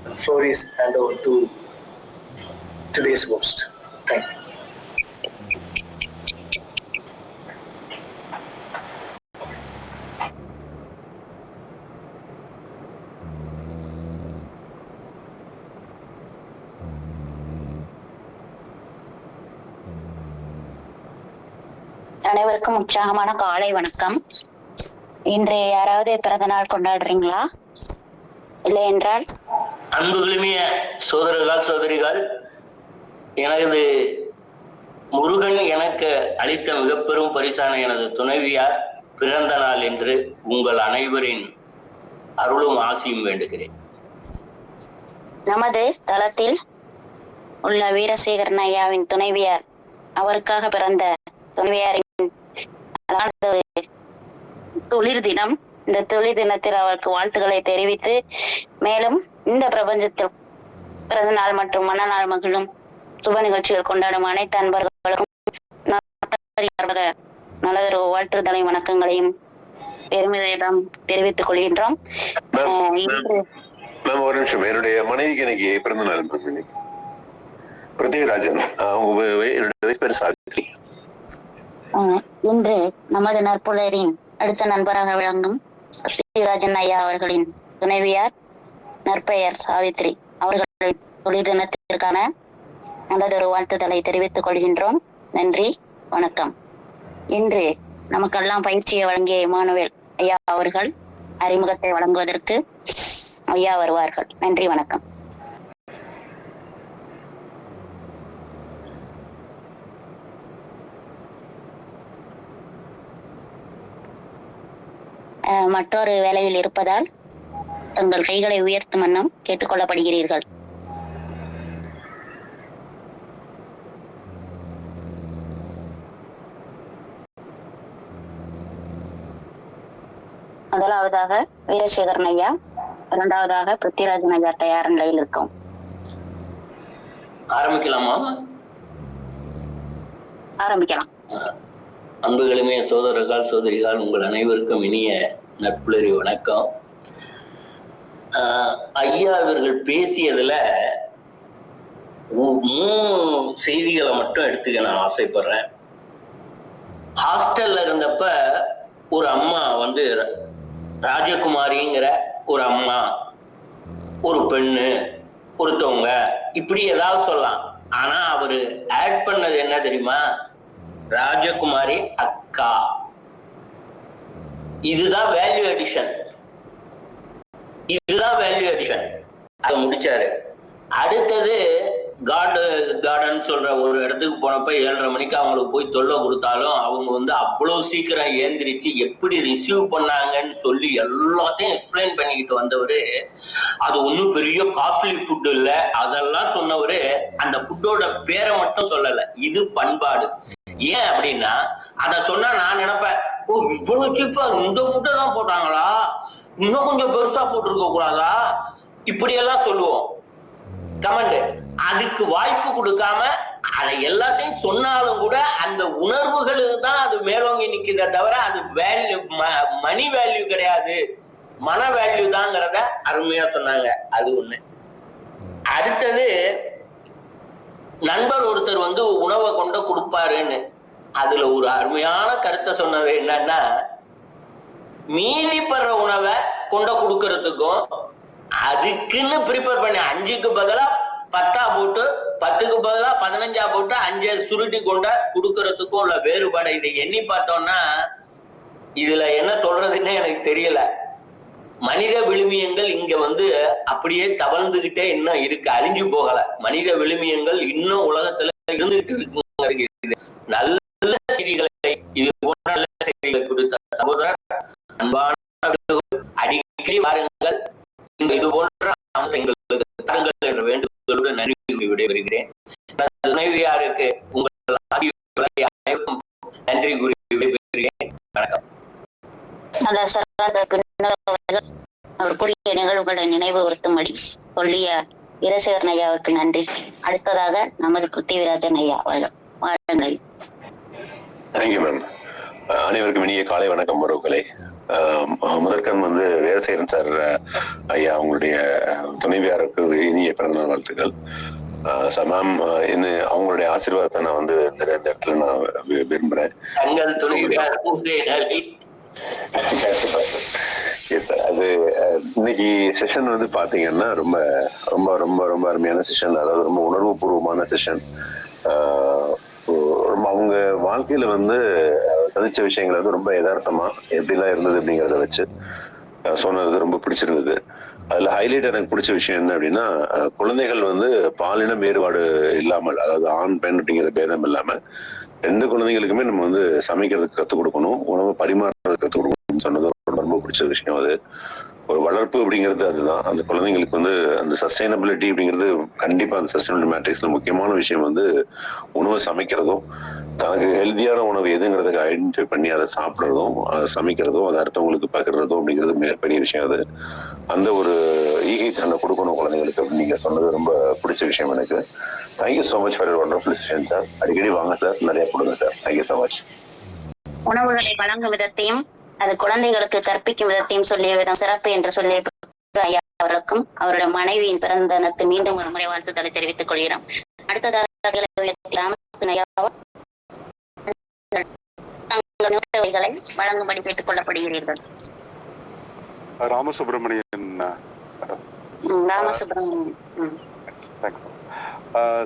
The floor is hand over to today's host. Thank you. அனைவருக்கும் உற்சாகமான காலை வணக்கம். இன்று யாராவது பிறந்த நாள் கொண்டாடுறீங்களா? இல்லை என்றால் அன்புகளுமிய சோதரர்கள் சோதரிகள், எனது முருகன் எனக்கு அளித்த மிக பெரும் பரிசான எனது துணைவியார் பிறந்த நாள் என்று உங்கள் அனைவரின் அருளும் ஆசியும் வேண்டுகிறேன். நமது தளத்தில் உள்ள வீரசேகரன் ஐயாவின் துணைவியார், அவருக்காக பிறந்த துணைவியாரின் தொழில் தினம். இந்த தொழில் தினத்தில் அவருக்கு வாழ்த்துக்களை தெரிவித்து, மேலும் இந்த பிரபஞ்சத்தில் பிறந்த நாள் மற்றும் மனநாள் மகிழும் சுப நிகழ்ச்சிகள் கொண்டாடும் அனைத்து அன்பர்களுக்கும் நல்லதொரு வாழ்த்துதலை வணக்கங்களையும் பெருமிதம் தெரிவித்துக் கொள்கின்றோம். ஒரு நிமிஷம், என்னுடைய மனைவிக்கு இன்னைக்கு பிறந்த நாள். பிரத்யேகராஜன், என்னுடைய பேர் சாவித்ரி. இன்று நமது நற்புலரின் அடுத்த நண்பராக விளங்கும் பிரத்யேகராஜன் ஐயா அவர்களின் துணைவியார் நற்பெயர் சாவித்ரி அவர்களின் தொழில் தினத்திற்கான நல்லதொரு வாழ்த்துதலை தெரிவித்துக் கொள்கின்றோம். நன்றி, வணக்கம். இன்று நமக்கெல்லாம் பயிற்சியை வழங்கிய இமானுவேல் ஐயா அவர்கள் அறிமுகத்தை வழங்குவதற்கு ஐயா வருவார்கள். நன்றி, வணக்கம். மற்றொரு வேலையில் இருப்பதால் தங்கள் கைகளை உயர்த்தும் வண்ணம் கேட்டுக்கொள்ளப்படுகிறீர்கள். முதலாவதாக வீரசேகரன் ஐயா, இரண்டாவதாக பிருத்திவிராஜன் ஐயா தயார் நிலையில் இருக்கோம். ஆரம்பிக்கலாமா? ஆரம்பிக்கலாம். அன்புகளுமே சோதரர்கள் சோதரிகள், உங்கள் அனைவருக்கும் இனிய நட்புலரி வணக்கம். ஐயா அவர்கள் பேசியதுல 3 செய்திகளை மட்டும் எடுத்துக்க நான் ஆசைப்படுறேன். ஹாஸ்டல்ல இருந்தப்ப ஒரு அம்மா வந்து ராஜகுமாரிங்கிற ஒரு அம்மா, ஒரு பெண்ணு, ஒருத்தவங்க, இப்படி ஏதாவது சொல்லலாம். ஆனா அவரு ஆட் பண்ணது என்ன தெரியுமா? ராஜகுமாரி அக்கா. இதுதான் வேல்யூ அடிஷன். இதுதான் வேல்யூ அடிஷன். அதை முடிச்சாரு. அடுத்தது கார்டன் சொல்ற ஒரு இடத்துக்கு போனப்ப 7:30 மணிக்கு அவங்களுக்கு போய் தொல்லை கொடுத்தாலும் அவங்க வந்து அவ்வளவு சீக்கிரம் ஏந்திரிச்சு எப்படி ரிசீவ் பண்ணாங்கன்னு சொல்லி எல்லாத்தையும் எக்ஸ்பிளைன் பண்ணிக்கிட்டு வந்தவரு. அது ஒன்றும் பெரிய காஸ்ட்லி ஃபுட் இல்லை, அதெல்லாம் சொன்னவரு அந்த ஃபுட்டோட பேரை மட்டும் சொல்லலை. இது பண்பாடு. ஏன் அப்படின்னா அதை சொன்னா நான் நினைப்பேன், ஓ இவ்வளவு சீப்பா இந்த ஃபுட்டை தான் போட்டாங்களா, இன்னும் கொஞ்சம் பெருசா போட்டிருக்க கூடாதா, இப்படியெல்லாம் சொல்லுவோம் கமெண்ட். அதுக்கு வாய்ப்பு கொடுக்காம அதை எல்லாத்தையும் சொன்னாலும் கூட அந்த உணர்வுகளுக்கு தான் அது மேலோங்கி நிக்குதே தவிர அது வேல்யூ, மணி வேல்யூ கிடையாது, மன வேல்யூ தாங்கிறத அருமையா சொன்னாங்க. அது ஒண்ணு. அடுத்தது நண்பர் ஒருத்தர் வந்து உணவை கொண்டு கொடுப்பாருன்னு, அதுல ஒரு அருமையான கருத்தை சொன்னது என்னன்னா, மீதி படுற உணவை கொண்ட கொடுக்கறதுக்கும் அதுக்குன்னு ப்ரிப்பேர் பண்ணி 5க்கு பதிலா 10 போட்டு 10க்கு பதிலா 15 போட்டு 5 சுருட்டி கொண்ட கொடுக்கறதுக்கும் உள்ள வேறுபாடு இதை எண்ணி பார்த்தோம்னா இதுல என்ன சொல்றதுன்னு எனக்கு தெரியல. மனித விழுமியங்கள் இங்க வந்து அப்படியே தவழ்ந்துகிட்டே இன்னும் இருக்கு, அழிஞ்சு போகல. மனித விழுமியங்கள் இன்னும் உலகத்துல இருந்துகிட்டு இருக்கு. நல்ல செய்திகளை, இது போன்ற நல்ல செய்திகளை கொடுத்த சகோதரர் அன்பான அடிக்கடி வாருங்கள், இது போன்ற எங்களுக்கு தருங்கள் என்ற வேண்டுகோளோடு நன்றி விடைபெறுகிறேன். துணைவியாருக்கு உங்கள் அனைவருக்கும் நன்றி கூறி விடைபெறுகிறேன். வணக்கம். அவர் கூறிய நிகழ்வுகளை நினைவுறுத்தும்படி சொல்லிய வீரசேகரன் ஐயா அவருக்கு நன்றி. அடுத்ததாக நமது பிருத்திவிராஜன் ஐயா வாருங்கள். Thank you ma'am. அனைவருக்கும் இனிய காலை வணக்கம் உறவுகளே. முதற்கண் வந்து வீரசேகரன் சார் ஐயா அவங்களுடைய துணைவியாருக்கு இனிய பிறந்தநாள் வாழ்த்துக்கள். மேம், அவங்களுடைய ஆசீர்வாதத்தை நான் வந்து இந்த இடத்துல நான் விரும்புறேன். அது இன்னைக்கு செஷன் வந்து பாத்தீங்கன்னா ரொம்ப ரொம்ப ரொம்ப ரொம்ப அருமையான செஷன். அதாவது ரொம்ப உணர்வு பூர்வமான செஷன். அவங்க வாழ்க்கையில வந்து சந்திச்ச விஷயங்கள் வந்து ரொம்ப யதார்த்தமா எப்படிலாம் இருந்தது அப்படிங்கிறத வச்சு சொன்னது ரொம்ப பிடிச்சிருந்தது. அதுல ஹைலைட் எனக்கு பிடிச்ச விஷயம் என்ன அப்படின்னா, குழந்தைகள் வந்து பாலின வேறுபாடு இல்லாமல், அதாவது ஆண் பெண் அப்படிங்கிற பேதம் இல்லாம 2 குழந்தைகளுக்குமே நம்ம வந்து சமைக்கிறதுக்கு கற்றுக் கொடுக்கணும், உணவு பரிமாறுறதுக்கு கற்றுக் கொடுக்கணும்னு சொன்னது ரொம்ப பிடிச்ச விஷயம். அது ஒரு வளர்ப்பு அப்படிங்கிறது அதுதான். அந்த குழந்தைங்களுக்கு வந்து அந்த சஸ்டைனபிலிட்டி அப்படிங்கிறது கண்டிப்பா அந்த சஸ்டைனபிலிட்டி மேட்ரிக்ஸ்ல முக்கியமான விஷயம் வந்து உணவை சமைக்கிறதும், தனக்கு ஹெல்த்தியான உணவு எதுங்கிறதுக்கு ஐடென்டிஃபை பண்ணி அதை சாப்பிட்றதும், அதை சமைக்கிறதும், அதை அடுத்தவங்களுக்கு பகிர்றதும் அப்படிங்கிறது மிகப்பெரிய விஷயம். அது அந்த ஒரு ஈகை தன்னை கொடுக்கணும் குழந்தைங்களுக்கு அப்படின்னு நீங்க சொன்னது ரொம்ப பிடிச்ச விஷயம் எனக்கு. Thank you so much for wonderful session sir. அடிக்கடி வாங்க சார், நிறைய கொடுங்க சார். Thank you so much. உணவுகளை வழங்கும் விதத்தையும் அது குழந்தைகளுக்கு கற்பிக்கும் விதத்தையும் சொல்லிய விதம் சிறப்பு என்று சொல்லிய ஐயா அவர்களுக்கும் அவருடைய மனைவியின் பிறந்த தினத்தை மீண்டும் ஒரு முறை வாழ்த்துக்களை தெரிவித்துக் கொள்கிறோம். அடுத்ததாக வழங்கும்படி கேட்டுக் கொள்ளப்படுகிறீர்கள். ராமசுப்ரமணியன்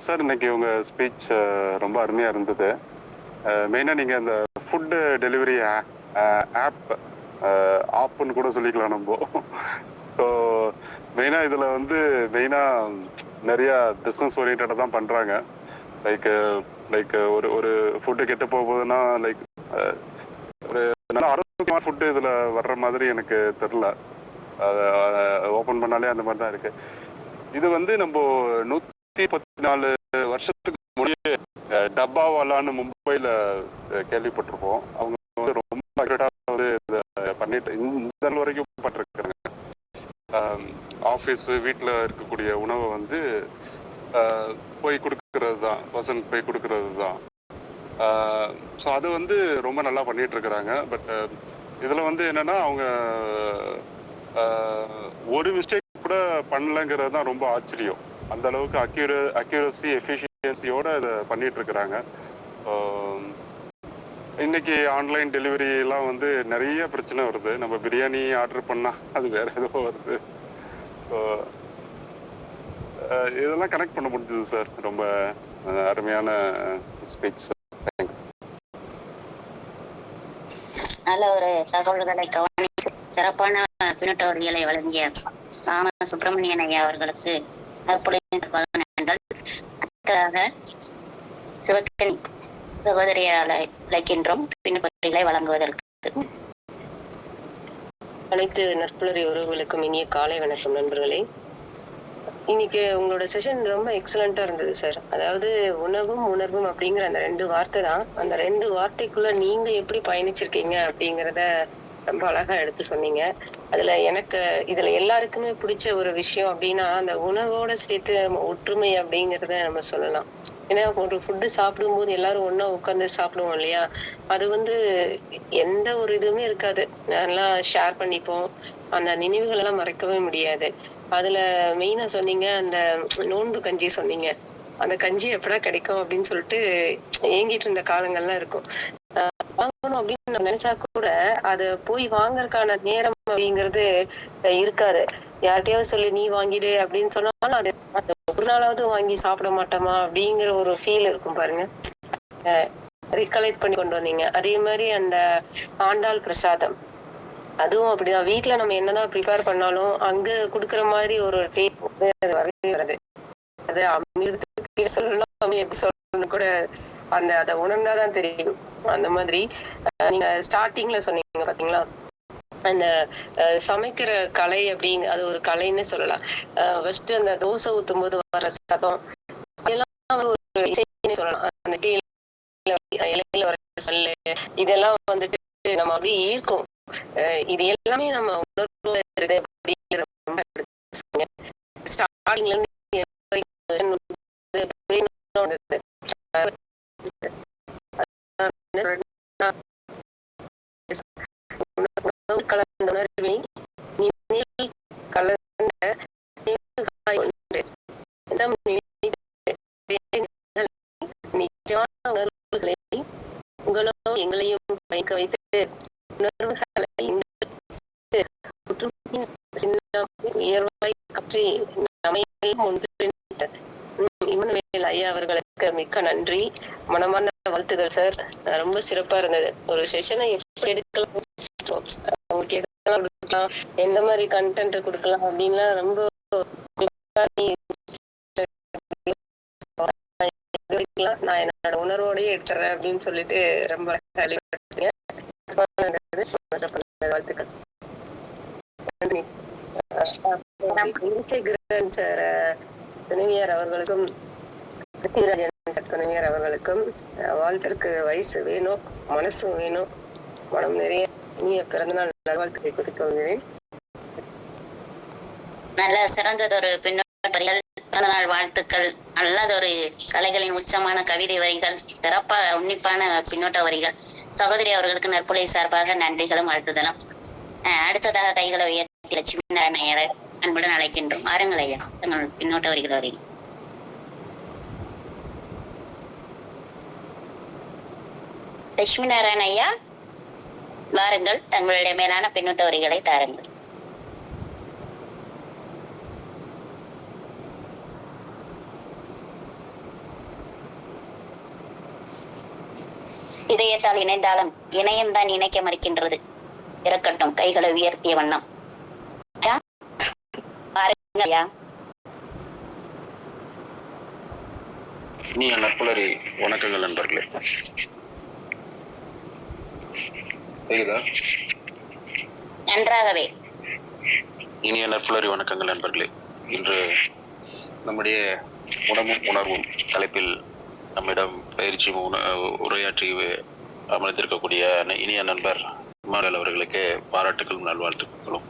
சார், இன்னைக்கு உங்க ஸ்பீச் ரொம்ப அருமையா இருந்தது. மெயினா நீங்க அந்த ஃபுட் டெலிவரி ஆப்னு கூட சொல்லிக்கலாம் நம்ம. ஸோ மெயினா இதுல வந்து நிறைய பிஸ்னஸ் ஓரியன்டா தான் பண்றாங்க. லைக் ஒரு ஃபுட்டு கெட்டு போகுதுன்னா லைக் ஒரு நல்ல ஆரோக்கியமான ஃபுட்டு இதுல வர்ற மாதிரி எனக்கு தெரியல. ஓபன் பண்ணாலே அந்த மாதிரி தான் இருக்கு. இது வந்து நம்ம 114 வருஷத்துக்கு முன்னாடியே டப்பாவாலான்னு மும்பைல கேள்விப்பட்டிருப்போம். அவங்க வந்து ரொம்ப பண்ணிட்டு இந்த நாள் வரைக்கும் பண்ணிருக்காங்க. ஆஃபீஸு வீட்டில் இருக்கக்கூடிய உணவை வந்து போய் கொடுக்கறது தான், பர்சன் போய் கொடுக்கறது தான். ஸோ அது வந்து ரொம்ப நல்லா பண்ணிட்டு இருக்கிறாங்க. பட் இதில் வந்து என்னன்னா அவங்க ஒரு மிஸ்டேக் கூட பண்ணலங்கிறது தான் ரொம்ப ஆச்சரியம். அந்த அளவுக்கு அக்யூரசி எஃபிஷியன்சியோட இதை பண்ணிட்டு இருக்கிறாங்க. இன்னைக்கு ஆன்லைன் டெலிவரி எல்லாம் வந்து நிறைய பிரச்சனை வருது. நம்ம பிரியாணி ஆர்டர் பண்ணா அது வேற ஏதோ வருது. இதெல்லாம் கனெக்ட் பண்ண முடிஞ்சது சார். ரொம்ப அருமையான ஸ்பீச். நல்ல ஒரு தகவல்களை கவனித்து சிறப்பான பின்னோட்டவர்களை வழங்கிய ராம சுப்பிரமணியன் ஐயா அவர்களுக்கு சிவக்கணி சகோதரியாலை அழைக்கின்றோம் பின்னோட்டங்களை வழங்குவதற்கு. அனைத்து நற்புலரி உறவுகளுக்கும் இனிய காலை வணக்கம் நண்பர்களே. இன்னைக்கு உங்களோட செஷன் ரொம்ப எக்ஸலண்டா இருந்தது சார். அதாவது உணவும் உணர்வும் அப்படிங்கிற அந்த 2 வார்த்தை தான். அந்த 2 வார்த்தைக்குள்ள நீங்க எப்படி பயணிச்சிருக்கீங்க அப்படிங்கிறத ரொம்ப அழகா எடுத்து சொன்னீங்க. இதுல எல்லாருக்குமே பிடிச்ச ஒரு விஷயம் அப்படின்னா அந்த உணவோட சேர்த்து நம்ம ஒற்றுமை அப்படிங்கிறத நம்ம சொல்லலாம். ஏன்னா ஒரு ஃபுட்டு சாப்பிடும்போது எல்லாரும் ஒண்ணா உட்காந்து சாப்பிடுவோம் இல்லையா? அது வந்து எந்த ஒரு இதுவுமே இருக்காது. நல்லா ஷேர் பண்ணிப்போம். அந்த நினைவுகள் எல்லாம் மறக்கவே முடியாது. அதுல மெயினா சொன்னீங்க அந்த நோன்பு கஞ்சி சொன்னீங்க. அந்த கஞ்சி எப்படா கிடைக்கும் அப்படின்னு சொல்லிட்டு ஏங்கிட்டு இருந்த காலங்கள்லாம் இருக்கும். வாங்கணும் அப்படின்னு நம்ம நினைச்சா கூட அதை போய் வாங்கறதுக்கான நேரம் அப்படிங்கிறது இருக்காது. யார்கிட்டயாவது சொல்லி நீ வாங்கிடு அப்படின்னு சொன்னாலும் அது ஒரு நாளாவது வாங்கி சாப்பிட மாட்டோமா அப்படிங்கிற ஒரு ஃபீல் இருக்கும் பாருங்க. ரிகலெக்ட் பண்ணி கொண்டு வந்தீங்க. அதே மாதிரி அந்த ஆண்டாள் பிரசாதம் அதுவும் அப்படிதான். வீட்டுல நம்ம என்னதான் ப்ரிப்பேர் பண்ணாலும் அங்க குடுக்கற மாதிரி ஒரு டேஸ்ட் வரவே வருது. அது அமிர்தத்துக்கு சொல்லணும் எப்படி சொல்லணும்னு கூட அதை உணர்ந்தாதான் தெரியும். அந்த மாதிரி நீங்க ஸ்டார்டிங்ல சொன்னீங்க பாத்தீங்களா, அந்த சமைக்கிற கலை அப்படிங்க அது ஒரு கலைன்னு சொல்லலாம். ஃபர்ஸ்ட் அந்த தோசை ஊத்தும் போது வர சத்தம் இதெல்லாம் ஒரு இசைன்னு சொல்லலாம். அந்த இலையில வர சொல்லு இதெல்லாம் வந்துட்டு நம்ம அப்படியே ஈர்க்கும். இது எல்லாமே நம்ம உணர்வு அப்படிங்கிற ஸ்டார்டிங்ல இருந்து கலந்த உணர்வை கலந்த நிஜமான உணர்வுகளை உங்களும் எங்களையும் பயக்க வைத்து உணர்வுகளை உயர்வாய் கற்றி நம்மையும் ஒன்றிணைத்த இமானுவேல் ஐயா அவர்களுக்கு மிக்க நன்றி, மனமான வாழ்த்துக்கள் சார். ரொம்ப சிறப்பா இருந்தது. ஒரு செஷனை எப்படி எடுக்கலாம், அவங்களுக்கு எதெல்லாம் கொடுக்கலாம், எந்த மாதிரி கண்டென்ட் கொடுக்கலாம் அப்படின்லாம் ரொம்ப நான் என்னோட உணர்வோடய எடுத்துறேன் அப்படின்னு சொல்லிட்டு ரொம்ப வாழ்த்துக்கள். சார் துணைவியார் அவர்களுக்கும் துணைவியார் அவர்களுக்கும் வாழ்த்திற்கு வயசு வேணும், மனசும் வேணும். மனம் நிறைய இனிய பிறந்தநாள் நல்வாழ்த்துக்களை கொடுக்க வருகிறேன். நல்ல சிறந்ததொரு பின்னோட்டங்கள், பிறந்தநாள் வாழ்த்துக்கள், நல்லதொரு கலைகளின் உச்சமான கவிதை வரிகள், சிறப்பா உன்னிப்பான பின்னோட்ட வரிகள். சகோதரி அவர்களுக்கு நற்புலை சார்பாக நன்றிகளும் வாழ்த்துதலும். அடுத்ததாக கைகளை உயர்த்தி லட்சுமி நாராயண அன்புடன் அழைக்கின்றோம். ஆறுங்கள் ஐயா, தங்கள் பின்னோட்ட வரிகள் வரை. லட்சுமி நாராயண ஐயா வாருங்கள், தங்களுடைய மேலான பின்னோட்ட வரிகளை தாருங்கள். இதயத்தால் இணைந்தாலும் இணையம் தான் இணைக்க மறுக்கின்றது. இறக்கட்டும் கைகளை உயர்த்திய வண்ணம். இனிய நற்புலரி வணக்கங்கள் நண்பர்களே. கேக்குதா? நன்றாகவே. இனிய நற்புலரி வணக்கங்கள் நண்பர்களே. இன்று நம்முடைய உணவும் உணர்வும் தலைப்பில் நம்மிடம் பயிற்சி உரையாற்றி அமர்ந்திருக்கக்கூடிய இனிய நண்பர் இமானுவேல் அவர்களுக்கு பாராட்டுகளும் நல்வாழ்த்துக்களும்.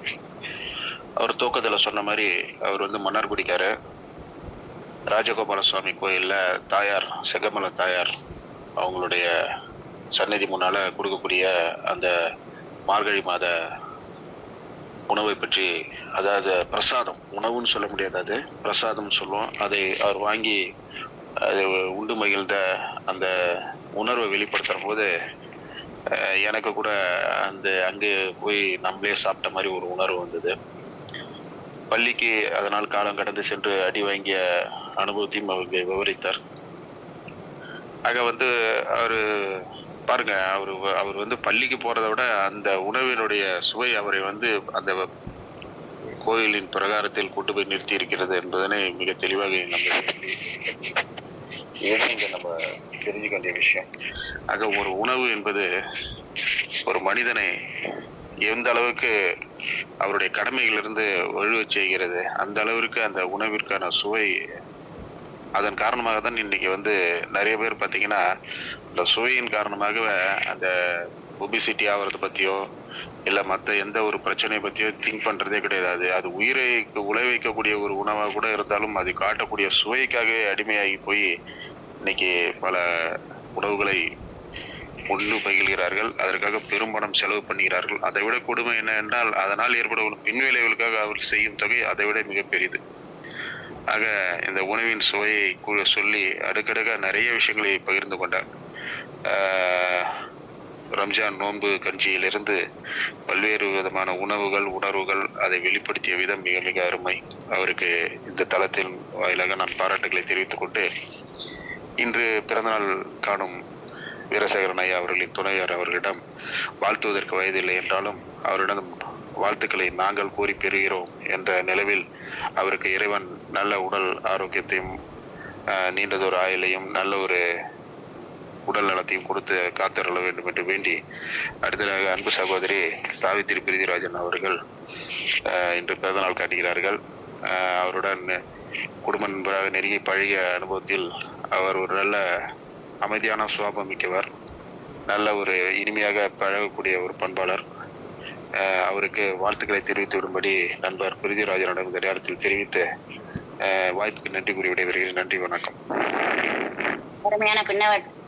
அவர் துவக்கத்தில் சொன்ன மாதிரி அவர் வந்து மன்னார்குடிக்காரு. ராஜகோபால சுவாமி கோயில்ல தாயார் செங்கமல தாயார் அவங்களுடைய சந்நிதி முன்னால கொடுக்கக்கூடிய அந்த மார்கழி மாத உணவை பற்றி, அதாவது பிரசாதம், உணவுன்னு சொல்ல முடியாது, அது பிரசாதம் சொல்லுவோம். அதை அவர் வாங்கி அது உண்டு மகிழ்ந்த அந்த உணர்வை வெளிப்படுத்துற போது எனக்கு கூட அந்த அங்கே போய் நம்மளே சாப்பிட்ட மாதிரி ஒரு உணர்வு வந்தது. பள்ளிக்கு அதனால் காலம் கடந்து சென்று அடி வாங்கிய அனுபவத்தையும் அவருக்கு விவரித்தார். ஆக வந்து அவரு பாருங்க, அவர் வந்து பள்ளிக்கு போறதை விட அந்த உணவினுடைய சுவை அவரை வந்து அந்த கோயிலின் பிரகாரத்தில் கொண்டு போய் நிறுத்தி இருக்கிறது என்பதனை மிக தெளிவாக நம்ம தெரிஞ்சுக்க வேண்டிய விஷயம். ஆக ஒரு உணவு என்பது ஒரு மனிதனை எந்த அளவுக்கு அவருடைய கடமைகளிலிருந்து வலுவச் செய்கிறது, அந்த அளவிற்கு அந்த உணவிற்கான சுவை. அதன் காரணமாக தான் இன்னைக்கு வந்து நிறைய பேர் பார்த்தீங்கன்னா இந்த சுவையின் காரணமாக அந்த ஒபிசிட்டி ஆகிறது பற்றியோ இல்லை மற்ற எந்த ஒரு பிரச்சனையை பற்றியோ திங்க் பண்ணுறதே கிடையாது. அது உயிரை உழைவைக்கக்கூடிய ஒரு உணவாக கூட இருந்தாலும் அது காட்டக்கூடிய சுவைக்காகவே அடிமையாகி போய் இன்னைக்கு பல உணவுகளை உண்டு பகிர்கிறார்கள். அதற்காக பெரும்பணம் செலவு பண்ணுகிறார்கள். அதை விட கொடுமை என்ன என்றால் அதனால் ஏற்படும் பின்விளைவுகளுக்காக அவர்கள் செய்யும் தொகை அதை விட மிகப்பெரியது. ஆக இந்த உணவின் சுவையை சொல்லி அடுக்கடுக்க நிறைய விஷயங்களை பகிர்ந்து கொண்டார். ரம்ஜான் நோன்பு கஞ்சியிலிருந்து பல்வேறு விதமான உணவுகள் உணர்வுகள் அதை வெளிப்படுத்திய விதம் மிக மிக அருமை. அவருக்கு இந்த தளத்தின் வாயிலாக நான் பாராட்டுகளை தெரிவித்துக் கொண்டு, இன்று பிறந்தநாள் காணும் வீரசேகரன் ஐயா அவர்களின் துணையார் அவர்களிடம் வாழ்த்துவதற்கு வயதில்லை என்றாலும் அவரிடம் வாழ்த்துக்களை நாங்கள் கூறி பெறுகிறோம் என்ற நிலவில் அவருக்கு இறைவன் நல்ல உடல் ஆரோக்கியத்தையும் நீண்டதொரு ஆயுளையும் நல்ல ஒரு உடல் நலத்தையும் கொடுத்து காத்தருள வேண்டும் என்று வேண்டி, அடுத்ததாக அன்பு சகோதரி சாவித்திரி பிரிதிராஜன் அவர்கள் இன்று பிறந்தநாள் காட்டுகிறார்கள். அவருடன் குடும்ப நண்பராக நெருங்கி பழகிய அனுபவத்தில் அவர் ஒரு நல்ல அமைதியான சுபாவம் மிக்கவர், நல்ல ஒரு இனிமையாக பழகக்கூடிய ஒரு பண்பாளர். அவருக்கு வாழ்த்துக்களை தெரிவித்து விடும்படி நண்பர் பிரிதிராஜனிடம் இந்த நேரத்தில் தெரிவித்து வாய்ப்புக்கு நன்றி கூறி விடைபெறுகிறேன். நன்றி, வணக்கம். அருமையான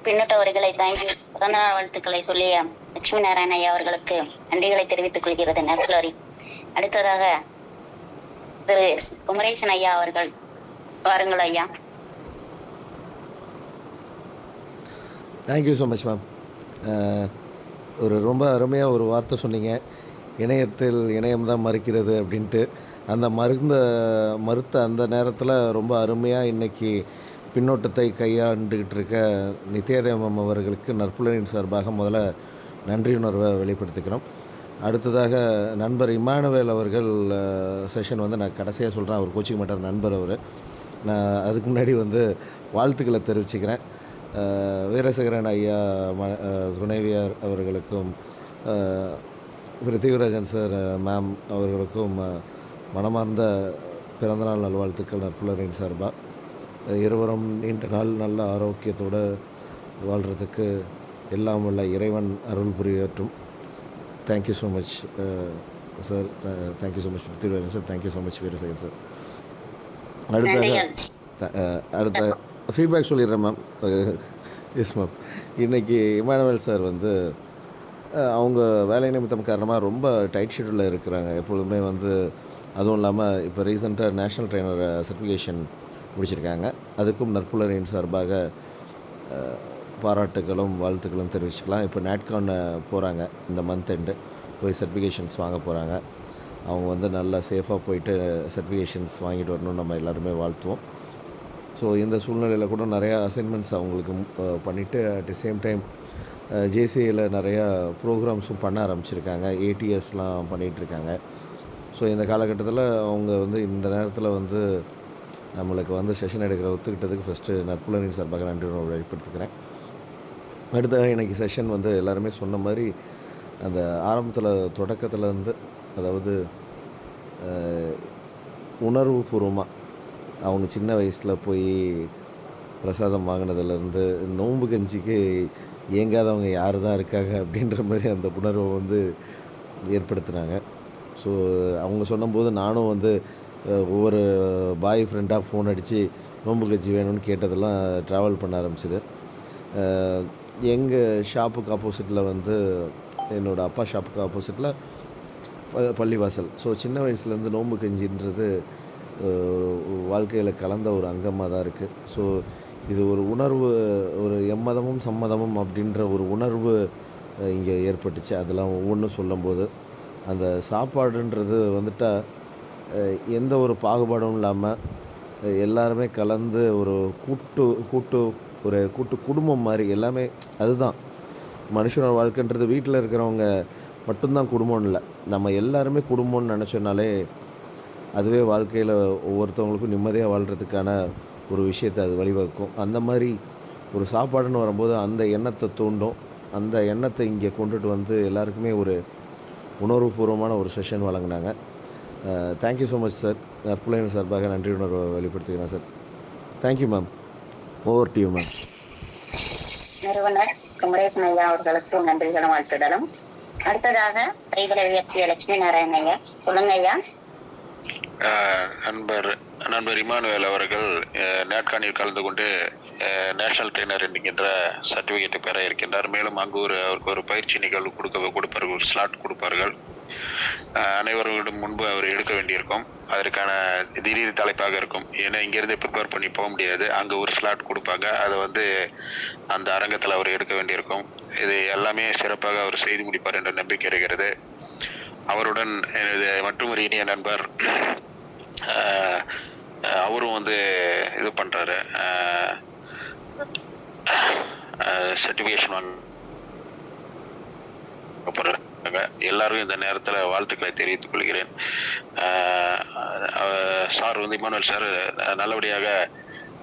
பின்னோட்ட வரிகளை தாங்கி பிறந்தநாள் வாழ்த்துக்களை சொல்லிய லட்சுமி நாராயண ஐயா அவர்களுக்கு நன்றிகளை தெரிவித்துக் கொள்கிறது நர்சுலரி. அடுத்ததாக திரு குமரேசன் ஐயா அவர்கள், வாருங்கள் ஐயா. Thank you so much ma'am. ஒரு ரொம்ப அருமையாக ஒரு வார்த்தை சொன்னீங்க, இணையத்தில் இணையம்தான் மறுக்கிறது அப்படின்ட்டு. அந்த மறுத்த அந்த நேரத்தில் ரொம்ப அருமையாக இன்றைக்கி பின்னோட்டத்தை கையாண்டுக்கிட்டு இருக்க நித்யாதேவம் அவர்களுக்கு நற்புலரின் சார்பாக முதல்ல நன்றியுணர்வை வெளிப்படுத்திக்கிறோம். அடுத்ததாக நண்பர் இமானுவேல் அவர்கள் செஷன் வந்து நான் கடைசியாக சொல்கிறேன், அவர் கோச்சிங் மாட்டார் நண்பர் அவர். நான் அதுக்கு முன்னாடி வந்து வாழ்த்துக்களை தெரிவிச்சுக்கிறேன். வீரசேகரன் ஐயா துணைவியார் அவர்களுக்கும் பிருத்திவிராஜன் சார் மேம் அவர்களுக்கும் மனமார்ந்த பிறந்தநாள் நல்வாழ்த்துக்கள் நற்புலரின் சார்பாக. இருவரும் நீண்ட நாள் நல்ல ஆரோக்கியத்தோடு வாழ்கிறதுக்கு எல்லாம் உள்ள இறைவன் அருள் புரியட்டும். Thank you so much sir. Thank you so much Prithivirajan sir. Thank you so much Veerasekaran sir. அடுத்த ஃபீட்பேக் சொல்லிடுறேன் மேம். Yes ma'am. இன்றைக்கி இமானுவேல் சார் வந்து அவங்க வேலை நிமித்தம் காரணமாக ரொம்ப டைட் ஷெட்யூலில் இருக்கிறாங்க எப்பொழுதுமே வந்து. அதுவும் இல்லாமல் இப்போ ரீசெண்டாக நேஷ்னல் ட்ரெயினர் சர்டிஃபிகேஷன் முடிச்சிருக்காங்க. அதுக்கும் நற்புலரின் சார்பாக பாராட்டுகளும் வாழ்த்துக்களும் தெரிவிச்சுக்கலாம். இப்போ நாட்கான் போகிறாங்க, இந்த மந்த் எண்டு போய் சர்டிஃபிகேஷன்ஸ் வாங்க போகிறாங்க. அவங்க வந்து நல்லா சேஃபாக போயிட்டு சர்டிஃபிகேஷன்ஸ் வாங்கிட்டு வரணும்னு நம்ம எல்லாருமே வாழ்த்துவோம். ஸோ இந்த சூழ்நிலையில் கூட நிறையா அசைன்மெண்ட்ஸ் அவங்களுக்கு பண்ணிவிட்டு அட் தி சேம் டைம் ஜேசிஏயில் நிறையா ப்ரோக்ராம்ஸும் பண்ண ஆரம்பிச்சிருக்காங்க, ஏடிஎஸ்லாம் பண்ணிகிட்ருக்காங்க. ஸோ இந்த காலகட்டத்தில் அவங்க வந்து இந்த நேரத்தில் வந்து நம்மளுக்கு வந்து செஷன் எடுக்கிற ஒத்துக்கிட்டதுக்கு ஃபஸ்ட்டு நற்புலரின் சார்பாக நன்றி வெளிப்படுத்திக்கிறேன். அடுத்ததாக இன்றைக்கி செஷன் வந்து எல்லாருமே சொன்ன மாதிரி அந்த ஆரம்பத்தில் தொடக்கத்தில் வந்து, அதாவது உணர்வு பூர்வமாக அவங்க சின்ன வயசில் போய் பிரசாதம் வாங்கினதுலேருந்து நோன்பு கஞ்சிக்கு இயங்காதவங்க யார் தான் இருக்காங்க அப்படின்ற மாதிரி அந்த உணர்வை வந்து ஏற்படுத்தினாங்க. ஸோ அவங்க சொன்னபோது நானும் வந்து ஒவ்வொரு பாய் ஃப்ரெண்டாக ஃபோன் அடித்து நோன்பு கஞ்சி வேணும்னு கேட்டதெல்லாம் ட்ராவல் பண்ண ஆரம்பிச்சிது. எங்கள் ஷாப்புக்கு ஆப்போசிட்டில் வந்து என்னோடய அப்பா ஷாப்புக்கு ஆப்போசிட்டில் பள்ளிவாசல். ஸோ சின்ன வயசுலேருந்து நோன்பு கஞ்சின்றது வாழ்க்கையில் கலந்த ஒரு அங்கமாக தான் இருக்குது. ஸோ இது ஒரு உணர்வு, ஒரு எம்மதமும் சம்மதமும் அப்படின்ற ஒரு உணர்வு இங்கே ஏற்பட்டுச்சு. அதெல்லாம் ஒவ்வொன்றும் சொல்லும்போது அந்த சாப்பாடுன்றது வந்துட்டால் எந்த ஒரு பாகுபாடும் இல்லாமல் எல்லாருமே கலந்து ஒரு கூட்டு குடும்பம் மாதிரி எல்லாமே. அதுதான் மனுஷனோட வாழ்க்கைன்றது. வீட்டில் இருக்கிறவங்க மட்டும்தான் குடும்பம்னு இல்லை, நம்ம எல்லாருமே குடும்பம்னு நினச்சோன்னாலே அதுவே வாழ்க்கையில் ஒவ்வொருத்தவங்களுக்கும் நிம்மதியாக வாழ்கிறதுக்கான ஒரு விஷயத்தை அது வழிவகுக்கும். அந்த மாதிரி ஒரு சாப்பாடுன்னு வரும்போது அந்த எண்ணத்தை தூண்டும். அந்த எண்ணத்தை இங்கே கொண்டுட்டு வந்து எல்லாருக்குமே ஒரு உணர்வுபூர்வமான ஒரு செஷன் வழங்கினாங்க. Thank you so much sir. நற்புலரின் சார்பாக நன்றி உணர்வை வெளிப்படுத்துகிறேன் sir. Thank you ma'am. Over to you ma'am. நிறுவனர் குமரேசன் ஐயா அவர்களுக்கு நன்றிகளும் வாழ்த்துடலும். அடுத்ததாக கைகளை உயர்த்திய லட்சுமி நாராயண ஐயா. சொல்லுங்க ஐயா. நண்பர் இமானுவேல் அவர்கள் நேர்காணலில் கலந்து கொண்டு நேஷனல் ட்ரெயினர் என்கின்ற சர்டிபிகேட்டை பெற இருக்கின்றார். மேலும் அங்கு அவருக்கு ஒரு பயிற்சி நிகழ்வு கொடுப்பார்கள், ஒரு ஸ்லாட் கொடுப்பார்கள். அனைவரும் முன்பு அவர் எடுக்க வேண்டியிருக்கும். அதற்கான திடீர் தலைப்பாக இருக்கும். ஏன்னா இங்கிருந்து ப்ரிப்பேர் பண்ணி போக முடியாது. அங்கே ஒரு ஸ்லாட் கொடுப்பாங்க, அதை வந்து அந்த அரங்கத்தில் அவர் எடுக்க வேண்டியிருக்கும். இது எல்லாமே சிறப்பாக அவர் செய்து முடிப்பார் என்ற நம்பிக்கை இருக்கிறது. அவருடன் எனது மற்றொரு இனிய நண்பர் அவரும் வந்து இது பண்றாரு, சர்டிபிகேஷன் வாங்க போறாங்க. எல்லாரும் இந்த நேரத்துல வாழ்த்துக்களை தெரிவித்துக் கொள்கிறேன். சார் வந்து இமானுவேல் சார் நல்லபடியாக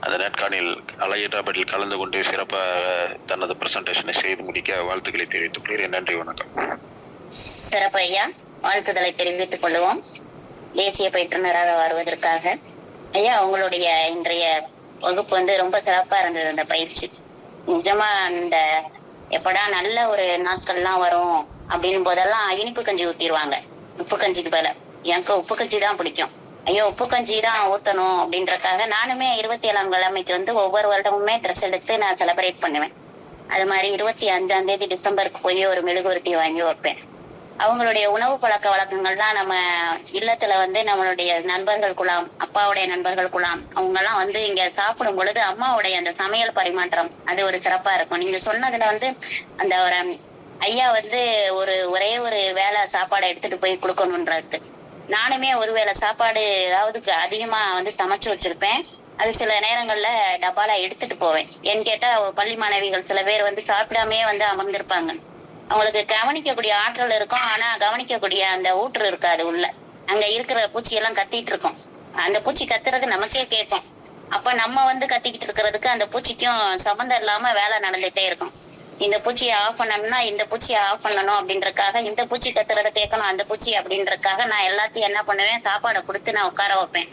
அந்த நேர்காணலில் அலையிட்டாபட்டில் கலந்து கொண்டு சிறப்பாக தனது பிரசன்டேஷனை செய்து முடிக்க வாழ்த்துக்களை தெரிவித்துக் கொள்கிறேன். நன்றி, வணக்கம். சிறப்பு ஐயா, வாழ்த்துக்களை தெரிவித்துக் கொள்வோம் தேசிய பயிற்றுனராக வருவதற்காக. ஐயா, உங்களுடைய இன்றைய வகுப்பு வந்து ரொம்ப சிறப்பா இருந்தது. அந்த பயிற்சி நிஜமா இந்த எப்படா நல்ல ஒரு நாட்கள்லாம் வரும் அப்படின் போதெல்லாம் இனிப்பு கஞ்சி ஊத்திடுவாங்க. உப்பு கஞ்சிக்கு பதில எனக்கு உப்பு கஞ்சி தான் பிடிக்கும். ஐயோ, உப்பு கஞ்சி தான் ஊத்தணும் அப்படின்றக்காக நானுமே 27ஆம் கிழமைக்கு வந்து ஒவ்வொரு வருடமுமே ட்ரெஸ் எடுத்து நான் செலிப்ரேட் பண்ணுவேன். அது மாதிரி 25ஆம் தேதி டிசம்பருக்கு போய் ஒரு மெழுகுவர்த்தி வாங்கி வைப்பேன். அவங்களுடைய உணவு பழக்க வழக்கங்கள்லாம் நம்ம இல்லத்துல வந்து நம்மளுடைய நண்பர்கள் குழாம், அப்பாவுடைய நண்பர்கள் குழாம், அவங்க எல்லாம் வந்து இங்க சாப்பிடும் பொழுது அம்மாவுடைய அந்த சமையல் பரிமாற்றம் அது ஒரு சிறப்பா இருக்கும். நீங்க சொன்னதுல வந்து அந்த ஒரு ஐயா வந்து ஒரே ஒரு வேளை சாப்பாடை எடுத்துட்டு போய் கொடுக்கணும்ன்றது. நானுமே ஒரு வேளை சாப்பாடு ஏதாவது அதிகமா வந்து சமைச்சு வச்சிருப்பேன். அது சில நேரங்கள்ல டப்பால எடுத்துட்டு போவேன். ஏன்னு கேட்டா பள்ளி மாணவிகள் சில பேர் வந்து சாப்பிடாமே வந்து அமர்ந்திருப்பாங்க. அவங்களுக்கு கவனிக்கக்கூடிய ஆற்றல் இருக்கும், ஆனா கவனிக்கக்கூடிய அந்த ஊற்று இருக்காது. உள்ள அங்க இருக்கிற பூச்சியெல்லாம் கத்திட்டு இருக்கும். அந்த பூச்சி கத்துறது நமக்கே கேட்கும். அப்ப நம்ம வந்து கத்திக்கிட்டு இருக்கிறதுக்கு அந்த பூச்சிக்கும் சம்பந்தம் இல்லாம வேலை நடந்துட்டே இருக்கும். இந்த பூச்சியை ஆஃப் பண்ணணும்னா இந்த பூச்சியை ஆஃப் பண்ணணும் அப்படின்றக்காக, இந்த பூச்சி கத்துறத கேட்கணும் அந்த பூச்சி அப்படின்றக்காக நான் எல்லாத்தையும் என்ன பண்ணுவேன், சாப்பாடை கொடுத்து நான் உட்கார வைப்பேன்.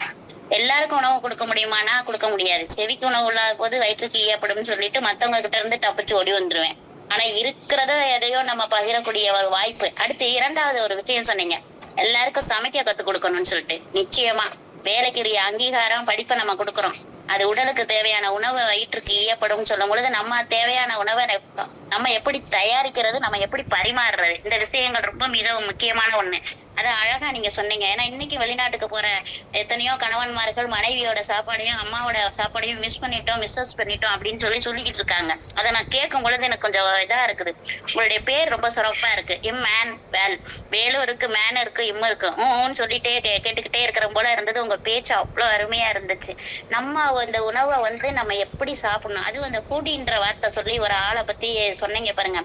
எல்லாருக்கும் உணவு கொடுக்க முடியுமானா கொடுக்க முடியாது. செவிக்கு உணவு இல்லாத போது வயிற்றுக்கு ஈயப்படும் சொல்லிட்டு மத்தவங்க கிட்ட இருந்து தப்பிச்சு ஓடி வந்துருவேன். ஆனா இருக்கிறத எதையோ நம்ம பகிரக்கூடிய ஒரு வாய்ப்பு. அடுத்து 2வது ஒரு விஷயம் சொன்னீங்க, எல்லாருக்கும் சமைக்க கத்து கொடுக்கணும்னு சொல்லிட்டு. நிச்சயமா வேலைக்குரிய அங்கீகாரம் படிப்பை நம்ம கொடுக்குறோம். அது உடலுக்கு தேவையான உணவு வயிற்றுக்கு ஈயப்படும் சொல்லும் பொழுது நம்ம தேவையான உணவை நம்ம எப்படி தயாரிக்கிறது, நம்ம எப்படி பரிமாறுறது, இந்த விஷயங்கள் ரொம்ப மிகவும் முக்கியமான ஒண்ணு. அதை அழகா நீங்க சொன்னீங்க. ஏன்னா இன்னைக்கு வெளிநாட்டுக்கு போற எத்தனையோ கணவன்மார்கள் மனைவியோட சாப்பாடையும் அம்மாவோட சாப்பாடையும் மிஸ் பண்ணிட்டோம் அப்படின்னு சொல்லிக்கிட்டு இருக்காங்க. அதை நான் கேட்கும் பொழுது எனக்கு கொஞ்சம் இதா இருக்குது. உங்களுடைய பேர் ரொம்ப சிறப்பா இருக்கு. வேலும் இருக்கு, மேன் இருக்கு, இம்மு இருக்கு, சொல்லிட்டே கேட்டுக்கிட்டே இருக்கிற போல இருந்தது. உங்க பேச்சு அவ்வளவு அருமையா இருந்துச்சு. நம்ம அந்த உணவை வந்து நம்ம எப்படி சாப்பிடணும், அது அந்த ஃபுடின்ற வார்த்தை சொல்லி ஒரு ஆளை பத்தி சொன்னீங்க பாருங்க.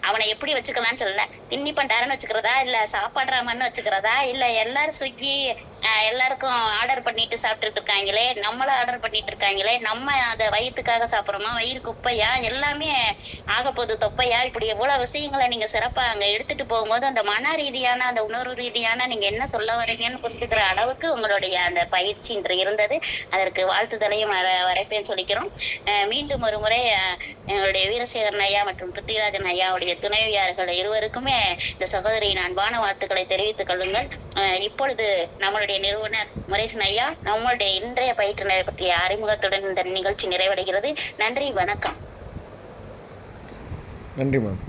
அவனை எப்படி வச்சுக்கலாம்னு சொல்லல, தின்னி பண்டாரன்னு வச்சுக்கிறதா இல்ல சாப்பாடுற மாதிரி வச்சுக்கிறதா, இல்ல எல்லாரும் ஸ்விக்கி எல்லாருக்கும் ஆர்டர் பண்ணிட்டு சாப்பிட்டுட்டு இருக்காங்களே, நம்மளும் ஆர்டர் பண்ணிட்டு இருக்காங்களே, நம்ம அதை வயிற்றுக்காக சாப்பிட்றோமா, வயிறு குப்பையா, எல்லாமே ஆகப்போது தொப்பையா, இப்படி எவ்வளவு விஷயங்களை நீங்க சிறப்பா அங்க எடுத்துட்டு போகும்போது அந்த மன ரீதியான அந்த உணர்வு ரீதியான நீங்க என்ன சொல்ல வரீங்கன்னு புரிஞ்சுக்கிற அளவுக்கு உங்களுடைய அந்த பயிற்சி இன்று இருந்தது. அதற்கு வாழ்த்துதலையும் வரைப்பேன்னு சொல்லிக்கிறோம். மீண்டும் ஒரு முறை எங்களுடைய வீரசேகரன் ஐயா மற்றும் பிருத்திவிராஜன் ஐயாவுடைய துணைவியார்கள் இருவருக்குமே இந்த சகோதரியின் அன்பான வாழ்த்துக்களை தெரிவித்துக் கொள்ளுங்கள். இப்பொழுது நம்மளுடைய நிறுவனர் முரேசன் ஐயா, நம்மளுடைய இன்றைய பயிற்றுனரை பற்றிய அறிமுகத்துடன் இந்த நிகழ்ச்சி நிறைவடைகிறது. நன்றி, வணக்கம். நன்றி மேம்.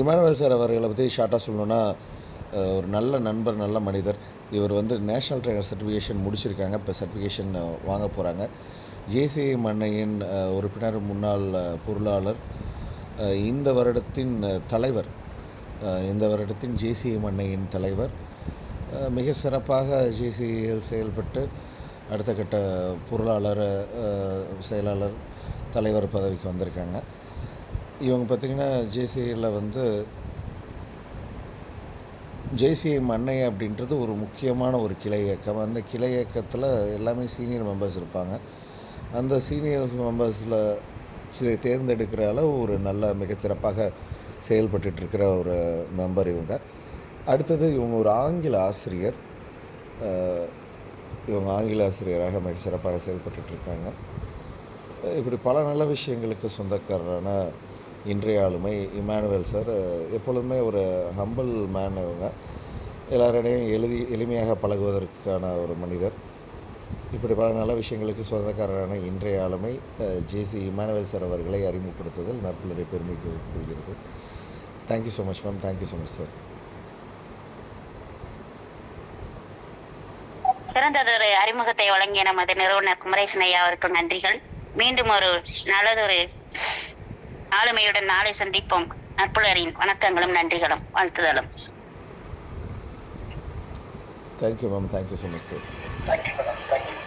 இமானுவேல் சார் அவர்களை பற்றி ஷார்ட்டாக சொல்லணுன்னா, ஒரு நல்ல நண்பர், நல்ல மனிதர். இவர் வந்து நேஷ்னல் ட்ரைனர் சர்டிஃபிகேஷன் முடிச்சிருக்காங்க, இப்போ சர்டிஃபிகேஷன் வாங்க போகிறாங்க. ஜேசிஐ அன்னையின் உறுப்பினர், முன்னாள் பொருளாளர், இந்த வருடத்தின் தலைவர், இந்த வருடத்தின் ஜேசிஐ அன்னையின் தலைவர். மிக சிறப்பாக ஜேசிஐயில் செயல்பட்டு அடுத்த கட்ட பொருளாளர், செயலாளர், தலைவர் பதவிக்கு வந்திருக்காங்க. இவங்க பார்த்திங்கன்னா ஜேசிஐயில் வந்து ஜேசிஐ அன்னை அப்படின்றது ஒரு முக்கியமான ஒரு கிளை இயக்கம். அந்த கிளை இயக்கத்தில் எல்லாமே சீனியர் மெம்பர்ஸ் இருப்பாங்க. அந்த சீனியர் மெம்பர்ஸில் தேர்ந்தெடுக்கிற அளவு ஒரு நல்ல மிகச்சிறப்பாக செயல்பட்டுருக்கிற ஒரு மெம்பர் இவங்க. அடுத்தது இவங்க ஒரு ஆங்கில ஆசிரியர். இவங்க ஆங்கில ஆசிரியராக மிக சிறப்பாக செயல்பட்டுருக்காங்க. இப்படி பல நல்ல விஷயங்களுக்கு சொந்தக்காரரான இன்றைய ஆளுமை இமானுவேல் சார். எப்பொழுதுமே ஒரு ஹம்பிள் மேன். இவங்க எல்லாரிடையும் எளிமையாக பழகுவதற்கான ஒரு மனிதர். இப்படி பல நல்ல விஷயங்களுக்கு சொந்தக்காரரான இன்றைய ஆளுமை ஜேசி இமானுவேல் சார் அவர்களை அறிமுகப்படுத்துவதில் நற்புலரை பெருமை கொள்கிறது. Thank you so much ma'am. Thank you so much sir. சிறந்ததொரு அறிமுகத்தை வழங்கிய நமது நிறுவனர் குமரேசன் ஐயா அவருக்கு நன்றிகள். மீண்டும் ஒரு நல்லதொரு ஆளுமையுடன் நாளை சந்திப்போம். நற்புலரின் வணக்கங்களும் நன்றிகளும் வாழ்த்துதலும். Thank you ma'am. Thank you so much sir. Thank you madam. Thank you.